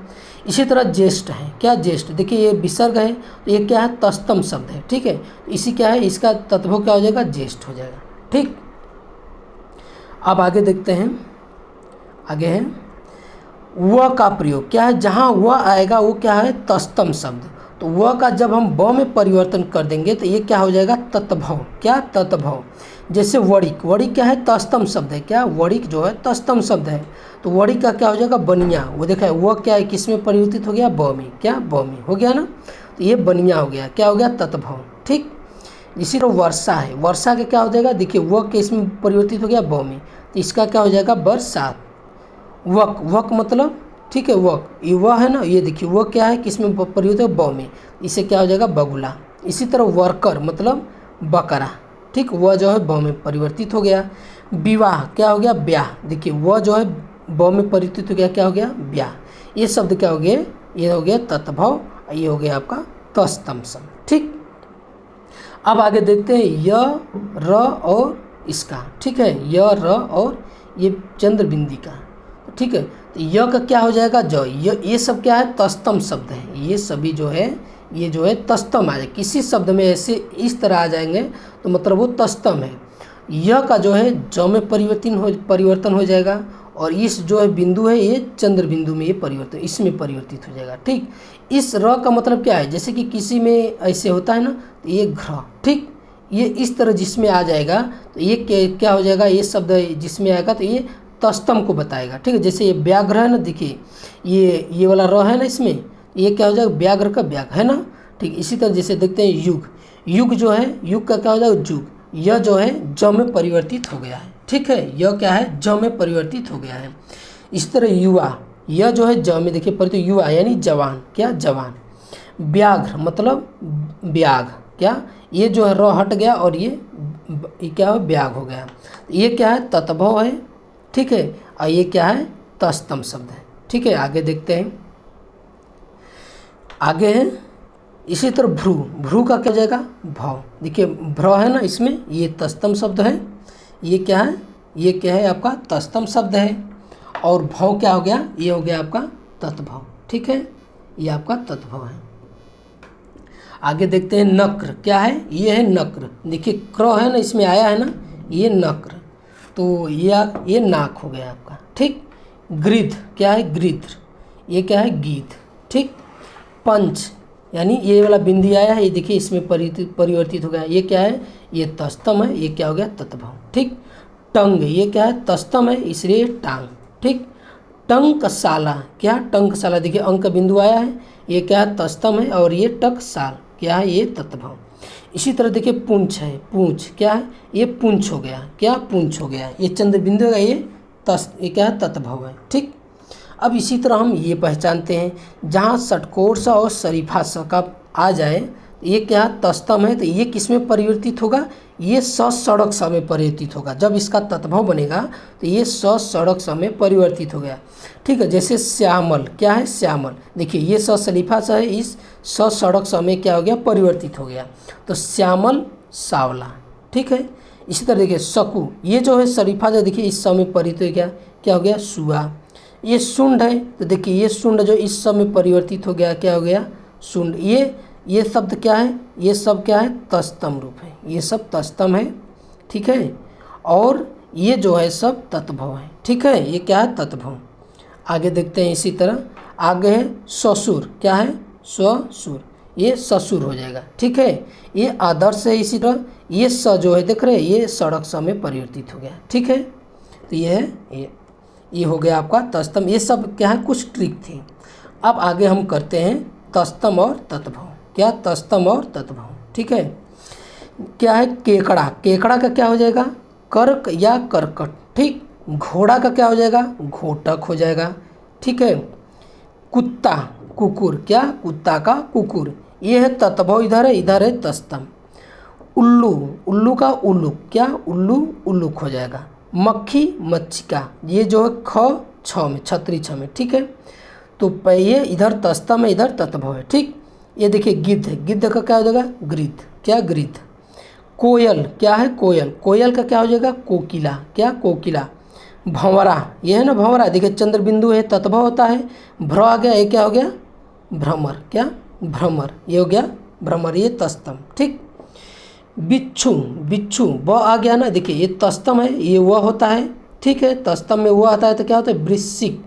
इसी तरह ज्येष्ठ है, क्या ज्येष्ठ, देखिए ये विसर्ग है तो ये क्या है तस्तम शब्द है, ठीक है। इसी क्या है इसका तत्भव क्या हो जाएगा ज्येष्ठ हो जाएगा, ठीक। अब आगे देखते हैं, आगे है व का प्रयोग, क्या है जहाँ व आएगा वो क्या है तस्तम शब्द, तो व का जब हम ब में परिवर्तन कर देंगे तो ये क्या हो जाएगा तत्भव, क्या तत्भव। जैसे वणिक, वणिक क्या है तस्तम शब्द है, क्या वणिक जो है तस्तम शब्द है, तो वणिक का क्या हो जाएगा बनिया, वो देखा है वो क्या है किस में परिवर्तित हो गया ब में, क्या ब में हो गया ना, तो ये बनिया हो गया, क्या हो गया तत्भव, ठीक। इसी तरह वर्षा है, वर्षा का क्या हो जाएगा देखिए वह किस में परिवर्तित हो गया ब में, तो इसका क्या हो जाएगा बरसात। वक, वक मतलब ठीक है वक, ये वह है ना, ये देखिए वह क्या है किस में परिवर्तित है ब में, इसे क्या हो जाएगा बगुला। इसी तरह वर्कर मतलब बकरा, ठीक, वह जो है ब में परिवर्तित हो गया। विवाह क्या हो गया ब्याह, देखिए वह जो है ब में परिवर्तित हो गया, क्या हो गया ब्याह। ये शब्द क्या हो गया, ये हो गया तत्भव, ये हो गया आपका तस्तम शब्द, ठीक। अब आगे देखते हैं य र और इसका, ठीक है, य र और ये चंद्र बिंदी का, ठीक है। तो य का क्या हो जाएगा ज, ये सब क्या है तस्तम शब्द है, ये सभी जो है ये जो है तस्तम आ जाए, किसी शब्द में ऐसे इस तरह आ जाएंगे तो मतलब वो तस्तम है। य का जो है ज में परिवर्तन हो जाएगा, और इस जो है बिंदु है ये चंद्र बिंदु में ये परिवर्तन इसमें परिवर्तित हो जाएगा, ठीक। इस र का मतलब क्या है, जैसे कि किसी में ऐसे होता है ना, तो ये घ्र, ठीक, ये इस तरह जिसमें आ जाएगा तो ये क्या हो जाएगा, ये शब्द जिसमें आएगा तो ये तस्तम को बताएगा, ठीक है। जैसे ये व्याघ्र है ना, देखिए ये वाला र है ना, इसमें ये क्या हो जाएगा व्याघ्र का व्याघ है ना, ठीक। इसी तरह जैसे देखते हैं युग, युग जो है युग का क्या हो जाएगा जुग, यह जो है ज में परिवर्तित हो गया है, ठीक है, यह क्या है ज में परिवर्तित हो गया है। इस तरह युवा, यह जो है ज में देखिए परिवर्तित, युवा यानी जवान, क्या जवान। व्याघ्र मतलब व्याघ, क्या ये जो है र हट गया और ये क्या है व्याघ हो गया, ये क्या है तत्भव है, ठीक है, और ये क्या है तस्तम शब्द है, ठीक है। आगे देखते हैं, आगे है इसी तरह भ्रू, भ्रू का क्या हो जाएगा भाव, देखिए भ्र है ना, इसमें ये तस्तम शब्द है, ये क्या है ये क्या है आपका तस्तम शब्द है, और भाव क्या हो गया ये हो गया आपका तत्भव, ठीक है, ये आपका तत्भव है। आगे देखते हैं नक्र, क्या है ये है नक्र, देखिए क्र है ना इसमें आया है ना, ये नक्र, तो ये नाक हो गया आपका, ठीक। गृध क्या है गृध्र, ये क्या है गीध, ठीक। पंच यानी ये वाला बिंदी आया है, ये देखिए इसमें परिवर्तित हो गया, ये क्या है ये तस्तम है, ये क्या हो गया तत्भव, ठीक। टंग, ये क्या है तस्तम है इसलिए टांग, ठीक। टंकशाला, क्या टंकशाला, देखिए अंक का बिंदु आया है, ये क्या है तस्तम है, और ये टकसाल क्या है ये तत्भव। इसी तरह देखिए पूंछ है, पूंछ क्या है ये पूंछ हो गया, क्या पूंछ हो गया, ये चंद्र बिंदु का ये क्या है तत्भव है, ठीक। अब इसी तरह हम ये पहचानते हैं जहाँ षटकोर सा और शरीफा सा का आ जाए ये क्या तस्तम है, तो ये किस में परिवर्तित होगा, ये स सड़क स में परिवर्तित होगा। जब इसका तत्भव बनेगा तो ये स सड़क स में परिवर्तित हो गया। ठीक है, जैसे श्यामल, क्या है श्यामल, देखिए ये स सलीफा स है, इस स सड़क स में क्या हो गया, परिवर्तित हो गया, तो श्यामल सावला। ठीक है, इसी तरह देखिए सकू, ये जो है शरीफा जो देखिए इस स में परिवर्तित हो गया, क्या हो गया सुआ। ये सुंड है, तो देखिए ये सुंड जो इस स में परिवर्तित हो गया, क्या हो गया सुंड। ये शब्द क्या है, ये सब क्या है तस्तम रूप है, ये सब तस्तम है। ठीक है, और ये जो है सब तत्भव है। ठीक है, ये क्या है तत्भव। आगे देखते हैं, इसी तरह आगे है ससुर, क्या है ससुर, ये ससुर हो जाएगा। ठीक है, ये आदर्श है। इसी तरह ये स जो है देख रहे हैं, ये सड़क स में परिवर्तित हो गया। ठीक है, तो ये है ये हो गया आपका तस्तम। ये सब क्या है कुछ ट्रिक थी। अब आगे हम करते हैं तस्तम और तत्भव। क्या तस्तम और तत्भव। ठीक है, क्या है केकड़ा, केकड़ा का क्या हो जाएगा कर्क या करकट। ठीक, घोड़ा का क्या हो जाएगा घोटक हो जाएगा। ठीक है, कुत्ता कुकुर, क्या कुत्ता का कुकुर, ये है तत्भव, इधर है तस्तम। उल्लू, उल्लू का उल्लुक, क्या उल्लू उल्लुक हो जाएगा। मक्खी मच्छिका, ये जो है ख छ में छतरी छ में। ठीक है, तो ये इधर तस्तम है, इधर तत्भव है। ठीक, ये देखिए गिद्ध, गिद्ध का क्या हो जाएगा गिद्ध, क्या गिद्ध। कोयल, क्या है कोयल, कोयल का क्या हो जाएगा कोकिला, क्या कोकिला। भंवरा, ये है ना भंवरा, देखिए चंद्र बिंदु है तत्भव होता है, भ्र आ गया, ये क्या हो गया भ्रमर, क्या भ्रमर, ये हो गया भ्रमर, ये तस्तम। ठीक, बिच्छू, बिच्छू ब आ गया ना, देखिए ये तस्तम है, ये वह होता है। ठीक है, तस्तम में वह आता है तो क्या होता है वृश्चिक,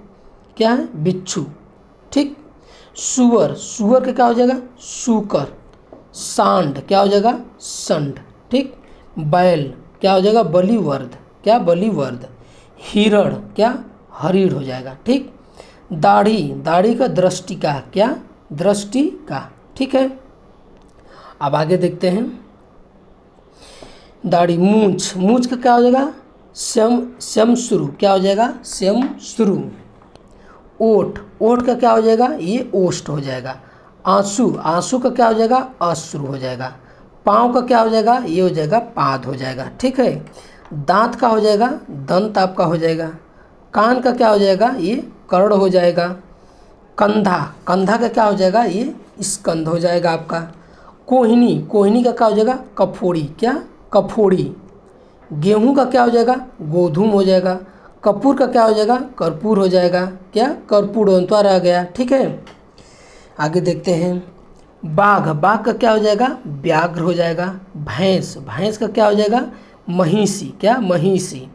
क्या है बिच्छू। ठीक, सुअर, सुअर का क्या हो जाएगा सूकर। सांड क्या हो जाएगा संड। ठीक, बैल क्या हो जाएगा बलिवर्द, क्या बलिवर्द। हिरण क्या हरिण हो जाएगा। ठीक, दाढ़ी, दाढ़ी का दृष्टिका, क्या दृष्टिका। ठीक है, अब आगे देखते हैं दाढ़ी। मूंछ, मूंछ का क्या हो जाएगा श्यम शुरू, क्या हो जाएगा श्यम शुरू। ओठ, ओठ का क्या हो जाएगा ये ओष्ठ हो जाएगा। आंसू, आंसू का क्या हो जाएगा अश्रु हो जाएगा। पाँव का क्या हो जाएगा ये हो जाएगा पाद हो जाएगा। ठीक है, दांत का हो जाएगा दंत आपका हो जाएगा। कान का क्या हो जाएगा ये कर्ण हो जाएगा। कंधा, कंधा का क्या हो जाएगा ये स्कंध हो जाएगा आपका। कोहिनी, कोहिनी का क्या हो जाएगा कफोड़ी, क्या कफोड़ी। गेहूं का क्या हो जाएगा गोधूम हो जाएगा। कपूर का क्या हो जाएगा कर्पूर हो जाएगा, क्या कर्पूर अंतवार आ गया। ठीक है, आगे देखते हैं बाघ, बाघ का क्या हो जाएगा व्याघ्र हो जाएगा। भैंस, भैंस का क्या हो जाएगा महिषी, क्या महिषी।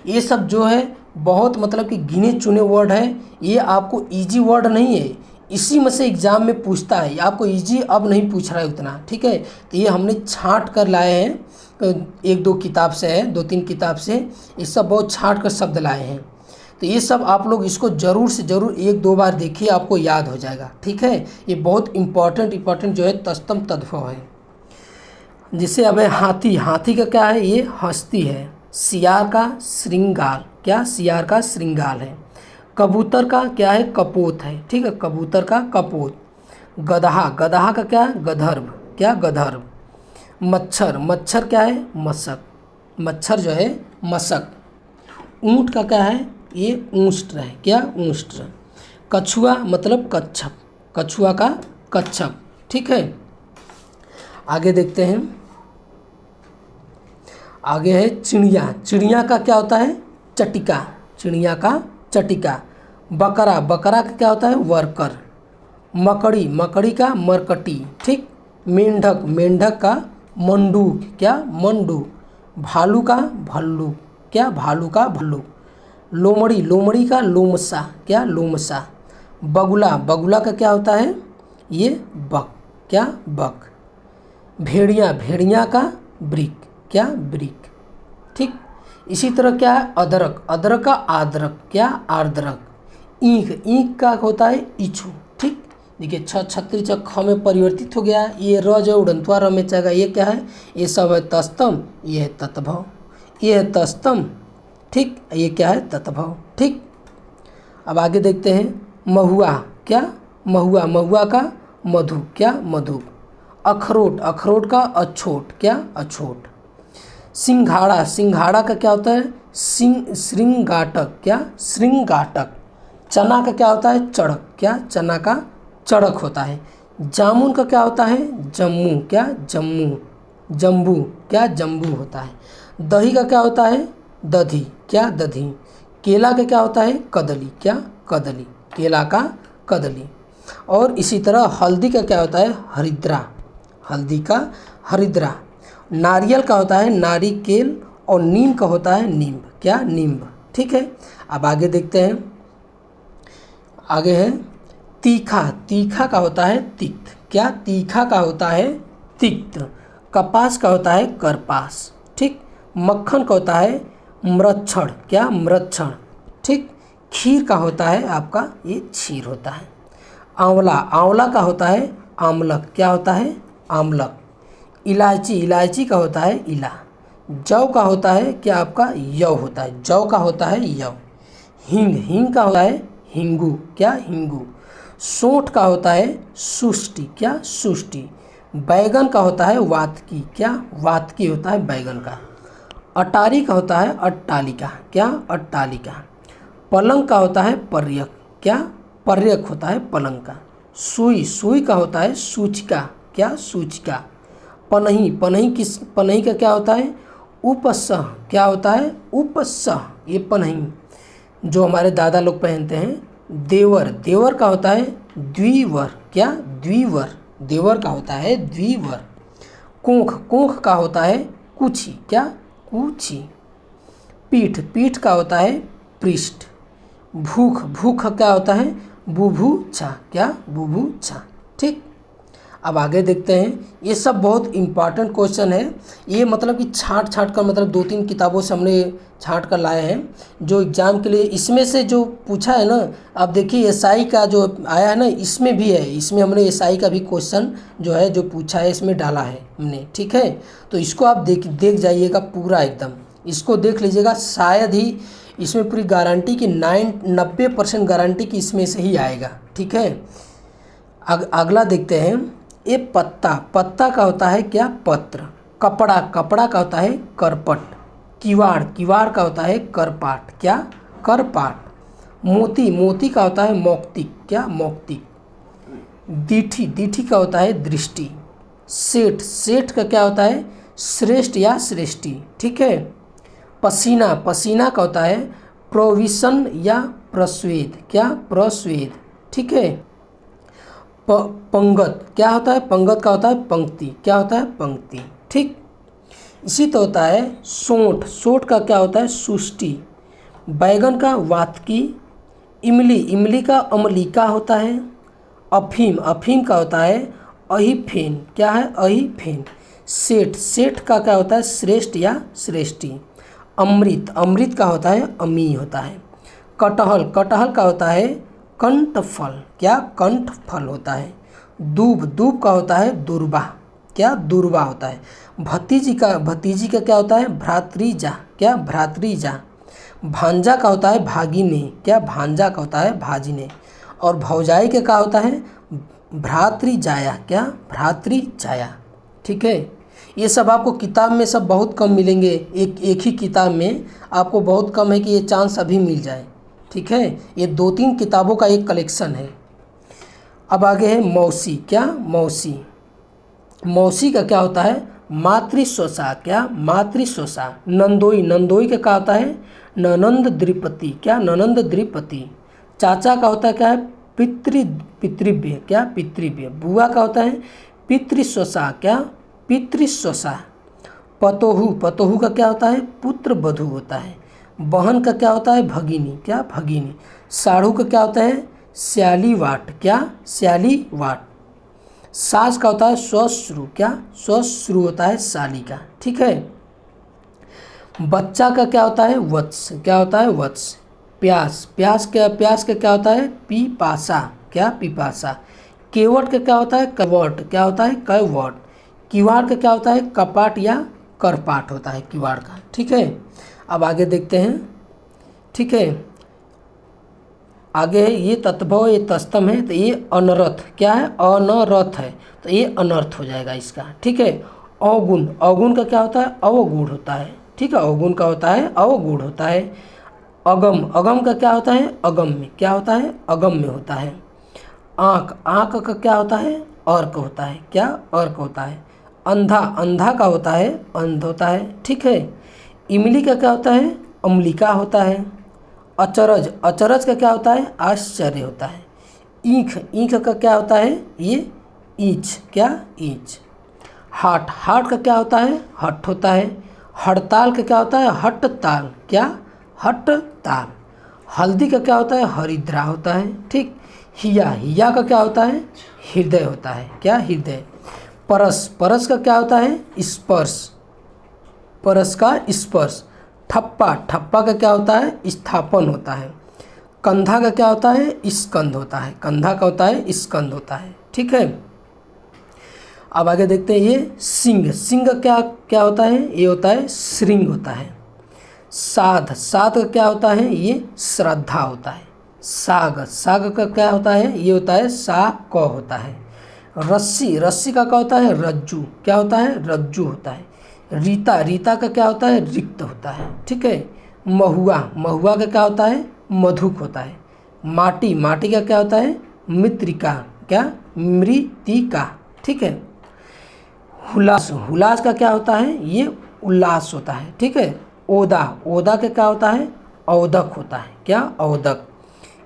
ये सब जो है बहुत मतलब कि गिने चुने वर्ड है, ये आपको इजी वर्ड नहीं है, इसी में से एग्जाम में पूछता है, आपको इजी अब नहीं पूछ रहा है उतना। ठीक है, तो ये हमने छांट कर लाए हैं, एक दो किताब से है, दो तीन किताब से, ये सब बहुत छांट कर शब्द लाए हैं। तो ये सब आप लोग इसको ज़रूर से ज़रूर एक दो बार देखिए, आपको याद हो जाएगा। ठीक है, ये बहुत इंपॉर्टेंट जो है तस्तम तद्भव है। जिससे अब है हाथी, हाथी का क्या है ये हस्ती है। सियार का श्रृंगार, क्या सियार का श्रृंगार है। कबूतर का क्या है कपोत है। ठीक है, कबूतर का कपोत। गदहा, गदहा का क्या है गधर्व, क्या गधर्व। मच्छर, मच्छर क्या है मशक, मच्छर जो है मशक। ऊँट का क्या है ये ऊष्ट्र है, क्या ऊष्ट्र। कछुआ मतलब कच्छप, कछुआ का कच्छप। ठीक है, आगे देखते हैं, आगे है चिड़िया, चिड़िया का क्या होता है चटिका, चिड़िया का चटिका। बकरा, बकरा का क्या होता है वर्कर। मकड़ी, मकड़ी का मरकटी। ठीक, मेंढक, मेंढक का मंडूक, क्या मंडूक। भालू का भल्लूक, क्या भालू का भल्लूक। लोमड़ी, लोमड़ी का लोमसा, क्या लोमसा। बगुला, बगुला का क्या होता है ये बक, क्या बक। भेड़िया, भेड़िया का ब्रिक, क्या ब्रिक। ठीक, इसी तरह क्या है अदरक, अदरक का आदरक, क्या आर्द्रक। ईंख, ईंख का होता है इच्छू। ठीक, देखिए छत्री ख में परिवर्तित हो गया। ये र जो उड़ंतवा र में चाहेगा, ये क्या है ये सब है तस्तम, ये है तत्भव, ये है तस्तम। ठीक, ये क्या है तत्भव। ठीक, अब आगे देखते हैं महुआ, क्या महुआ, महुआ का मधु, क्या मधु। अखरोट, अखरोट का अछोट, क्या अछोट। सिंघाड़ा, सिंघाड़ा का क्या होता है श्रृंगाटक, क्या श्रृंगाटक। चना का क्या होता है चढ़क, क्या चना का चढ़क होता है। जामुन का क्या होता है जम्मू, क्या जम्मू, जम्बू, क्या जम्बू होता है। दही का क्या होता है दधी, क्या दधी। केला का क्या होता है कदली, क्या कदली, केला का कदली। और इसी तरह हल्दी का क्या होता है हरिद्रा, हल्दी का हरिद्रा। नारियल का होता है नारिकेल और नीम का होता है नींब, क्या नींब। ठीक है, अब आगे देखते हैं। आगे है तीखा, तीखा का होता है तिक्त, क्या तीखा का होता है तिक्त। कपास का होता है करपास, ठीक। मक्खन का होता है मृच्छण, क्या मृच्छण, ठीक। खीर का होता है आपका ये क्षीर होता है। आंवला, आंवला का होता है आमलक, क्या होता है आमलक। इलायची, इलायची का होता है इला। जौ का होता है क्या आपका यव होता है, जौ का होता है यव। हींग, हींग का होता है हिंगू, क्या हिंगू। सोंठ का होता है सुष्टि, क्या सुष्टि। बैगन का होता है वातकी, क्या वातकी होता है बैगन का। अटारी का होता है अट्टालिका, क्या अट्टालिका। पलंग का होता है पर्यक, क्या पर्यक होता है पलंग का। सुई, सुई का होता है सूचिका, क्या सूचिका। पनही, पनही किस, पनही का क्या होता है उपस्सह, क्या होता है उपस्सह, ये पनही जो हमारे दादा लोग पहनते हैं। देवर, देवर का होता है द्विवर, क्या द्विवर, देवर का होता है द्विवर। कोंख, कोंख का होता है कुची, क्या कुची। पीठ, पीठ का होता है पृष्ठ। भूख, भूख क्या होता है बुभुक्षा, क्या बुभुक्षा, ठीक। अब आगे देखते हैं। ये सब बहुत इम्पॉर्टेंट क्वेश्चन है। ये मतलब कि छांट छांट कर मतलब 2-3 किताबों से हमने छांट कर लाए हैं जो एग्ज़ाम के लिए। इसमें से जो पूछा है ना, आप देखिए एसआई का जो आया है ना, इसमें भी है, इसमें हमने एसआई का भी क्वेश्चन जो है जो पूछा है इसमें डाला है हमने, ठीक है। तो इसको आप देख जाइएगा पूरा एकदम, इसको देख लीजिएगा। शायद ही इसमें पूरी गारंटी की 90% गारंटी की इसमें से ही आएगा, ठीक है। अगला देखते हैं। ये पत्ता, पत्ता का होता है क्या पत्र। कपड़ा, कपड़ा का होता है करपट। किवाड़, किवाड़ का होता है करपाट, क्या करपाट। मोती, मोती का होता है मौक्तिक, क्या मौक्तिक। दीठी, दीठी का होता है दृष्टि। सेठ, सेठ का क्या होता है श्रेष्ठ या श्रेष्ठी, ठीक है। पसीना, पसीना का होता है प्रोविशन या प्रस्वेद, क्या प्रस्वेद, ठीक है। पंगत, क्या होता है पंगत का होता है पंक्ति, क्या होता है पंक्ति, ठीक। इसी तो होता है सोंठ, सोंठ का क्या होता है सुष्टि। बैगन का वातकी। इमली, इमली का अमलिका होता है। अफीम, अफीम का होता है अहिफेन, क्या है अहिफेन। सेठ, सेठ का क्या होता है श्रेष्ठ या श्रेष्ठी। अमृत, अमृत का होता है अमी होता है। कटहल, कटहल का होता है कंठफल, क्या कंठफल होता है। दूब, दूब का होता है दुर्बा, क्या दुर्बा होता है। भतीजी का, भतीजी का क्या होता है भ्रातृजा, क्या भ्रातृजा। भांजा का होता है भागिने, क्या भांजा का होता है भाजिने। और भौजाई का क्या होता है भ्रातृजाया, क्या भ्रातृजाया, ठीक है। ये सब आपको किताब में सब बहुत कम मिलेंगे, एक ही किताब में आपको बहुत कम है कि ये चांस अभी मिल जाए, ठीक है। ये 2-3 किताबों का एक कलेक्शन है। अब आगे है मौसी, क्या मौसी। मौसी का क्या होता है मातृस्वसा, क्या मातृस्वसा। नंदोई, नंदोई का क्या होता है ननंद द्विपति, क्या ननंद द्विपति। चाचा का होता है क्या है पितृव्य, क्या पितृव्य। बुआ का होता है पितृस्वसा, क्या पितृस्वसा। पतोहू, पतोहू का क्या होता है पुत्र वधू होता है। बहन का क्या होता है भगिनी, क्या भगिनी। साढ़ू का क्या होता है श्याली वाट, क्या श्याली वाट। सास का होता है ससुर, क्या ससुर होता है साली का, ठीक है। बच्चा का क्या होता है वत्स, क्या होता है वत्स। प्यास, प्यास का क्या होता है पिपासा, क्या पिपासा। केवट का क्या होता है कवट, क्या होता है कैवट। किवाड़ का क्या होता है कपाट या करपाट होता है किवाड़ का, ठीक है। अब आगे देखते हैं, ठीक है। आगे है ये तत्भव, ये तस्तम है, तो ये अनरथ क्या है, अनरथ है, तो ये अनर्थ हो जाएगा इसका। ठीक है। अवगुण, अवगुण का क्या होता है, अवगुण होता है। ठीक है, अवगुण का होता है अवगुण होता है। अगम, अगम का क्या होता है, अगम्य, क्या होता है, अगम्य होता है। आँख, आँख का क्या होता है, अर्क होता है, क्या, अर्क होता है। अंधा, अंधा का होता है अंध होता है। ठीक है। इमली का क्या होता है, अम्लिका होता है। अचरज, अचरज का क्या होता है, आश्चर्य होता है। ईंख, ईंख का क्या होता है, ये ईंच, क्या, ईंच। हाट, हाट का क्या होता है, हट होता है। हड़ताल का क्या होता है, हटताल, क्या, हटताल। हल्दी का क्या होता है, हरिद्रा होता है। ठीक। हिया, हिया का क्या होता है, हृदय होता है, क्या, हृदय। परस, परस का क्या होता है, स्पर्श, परस का स्पर्श। ठप्पा, ठप्पा का क्या होता है, स्थापन होता है। कंधा का क्या होता है, स्कंध होता है, कंधा का होता है स्कंध होता है। ठीक है। अब आगे देखते हैं ये सिंह, सिंह का क्या क्या होता है, ये होता है श्रृंग होता है। साध, साध का क्या होता है, ये श्रद्धा होता है। साग, साग का क्या होता है, ये होता है सा क होता है। रस्सी, रस्सी का क्या होता है, रज्जू, क्या होता है, रज्जू होता है। रीता, रीता का क्या होता है, रिक्त होता है। ठीक है। महुआ, महुआ का क्या होता है, मधुक होता है। माटी, माटी का क्या होता है, मृत्तिका, क्या, मृत्तिका। ठीक है। हुलास, हुलास का क्या होता है, ये उल्लास होता है। ठीक है। ओदा, ओदा का क्या होता है, औदक होता है, क्या, औदक।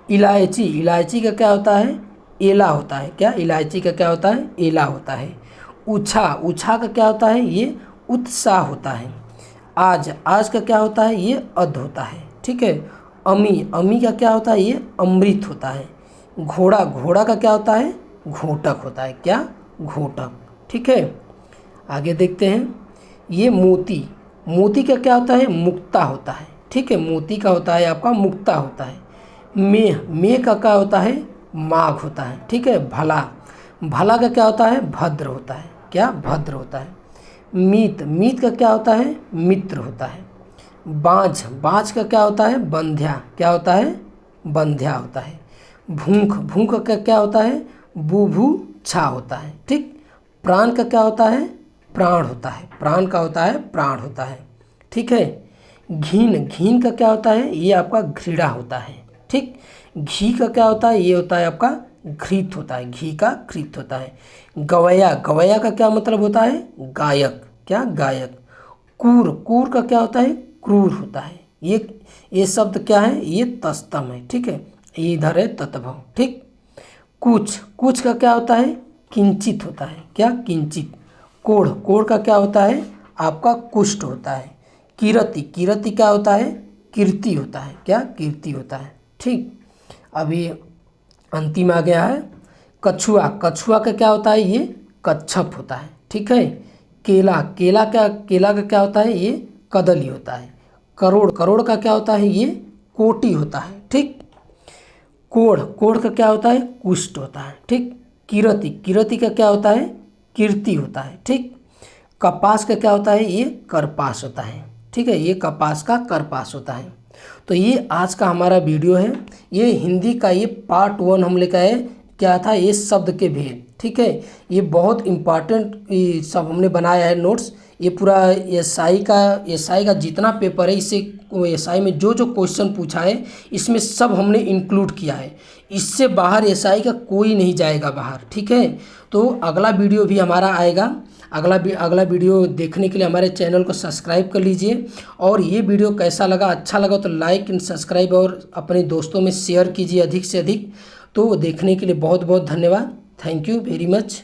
इलायची, इलायची का क्या होता है, एला होता है, क्या, इलायची का क्या होता है, एला होता है। ऊछा, ऊछा का क्या होता है, ये उत्साह होता है। आज, आज का क्या होता है, ये अध होता है। ठीक है। अमी, अमी का क्या होता है, ये अमृत होता है। घोड़ा, घोड़ा का क्या होता है, घोटक होता है, क्या, घोटक। ठीक है। आगे देखते हैं ये मोती, मोती का क्या होता है, मुक्ता होता है। ठीक है। मोती का होता है आपका मुक्ता होता है। मेह, मेह का क्या होता है, माघ होता है। ठीक है। भला, भला का क्या होता है, भद्र होता है, क्या, भद्र होता है। मीत, मीत का क्या होता है, मित्र होता है। बाँझ, बाँझ का क्या होता है, बंध्या, क्या होता है, बंध्या होता है। भूख, भूख का क्या होता है, बुभुक्षा होता है। ठीक। प्राण का क्या होता है, प्राण होता है, प्राण का होता है प्राण होता है। ठीक है। घीन, घीन का क्या होता है, ये आपका घृणा होता है। ठीक। घी का क्या होता है, ये होता है आपका घृत होता है, घी का घृत होता है। गवैया, गवैया का क्या मतलब होता है, गायक, क्या, गायक। कूर, कूर का क्या होता है, क्रूर होता है। ये शब्द क्या है, ये तस्तम है। ठीक है। ये इधर है तत्भव। ठीक। कुछ, कुछ का क्या होता है, किंचित होता है, क्या, किंचित। कोढ़, कोढ़ का क्या होता है, आपका कुष्ठ होता है। कीरति, कीरति क्या होता है, कीर्ति होता है, क्या, कीर्ति होता है। ठीक। अभी अंतिम आ गया है कछुआ, कछुआ का क्या होता है, ये कच्छप होता है। ठीक है। केला, केला का क्या होता है, ये कदली होता है। करोड़, करोड़ का क्या होता है, ये कोटि होता है। ठीक। कोढ़, कोढ़ का क्या होता है, कुष्ठ होता है। ठीक। कीरति, कीरति का क्या होता है, कीर्ति होता है। ठीक। कपास का क्या होता है, ये करपास होता है। ठीक है। ये कपास का करपास होता है। तो ये आज का हमारा वीडियो है, ये हिंदी का ये पार्ट 1 हम लेकर आए, क्या था, ये शब्द के भेद। ठीक है। ये बहुत इम्पॉर्टेंट सब हमने बनाया है नोट्स। ये पूरा एसआई का जितना पेपर है, इससे एसआई में जो जो क्वेश्चन पूछा है इसमें सब हमने इंक्लूड किया है। इससे बाहर एसआई का कोई नहीं जाएगा बाहर। ठीक है। तो अगला वीडियो भी हमारा आएगा। अगला वीडियो देखने के लिए हमारे चैनल को सब्सक्राइब कर लीजिए। और ये वीडियो कैसा लगा, अच्छा लगा तो लाइक एंड सब्सक्राइब और अपने दोस्तों में शेयर कीजिए अधिक से अधिक। तो देखने के लिए बहुत बहुत धन्यवाद। Thank you very much.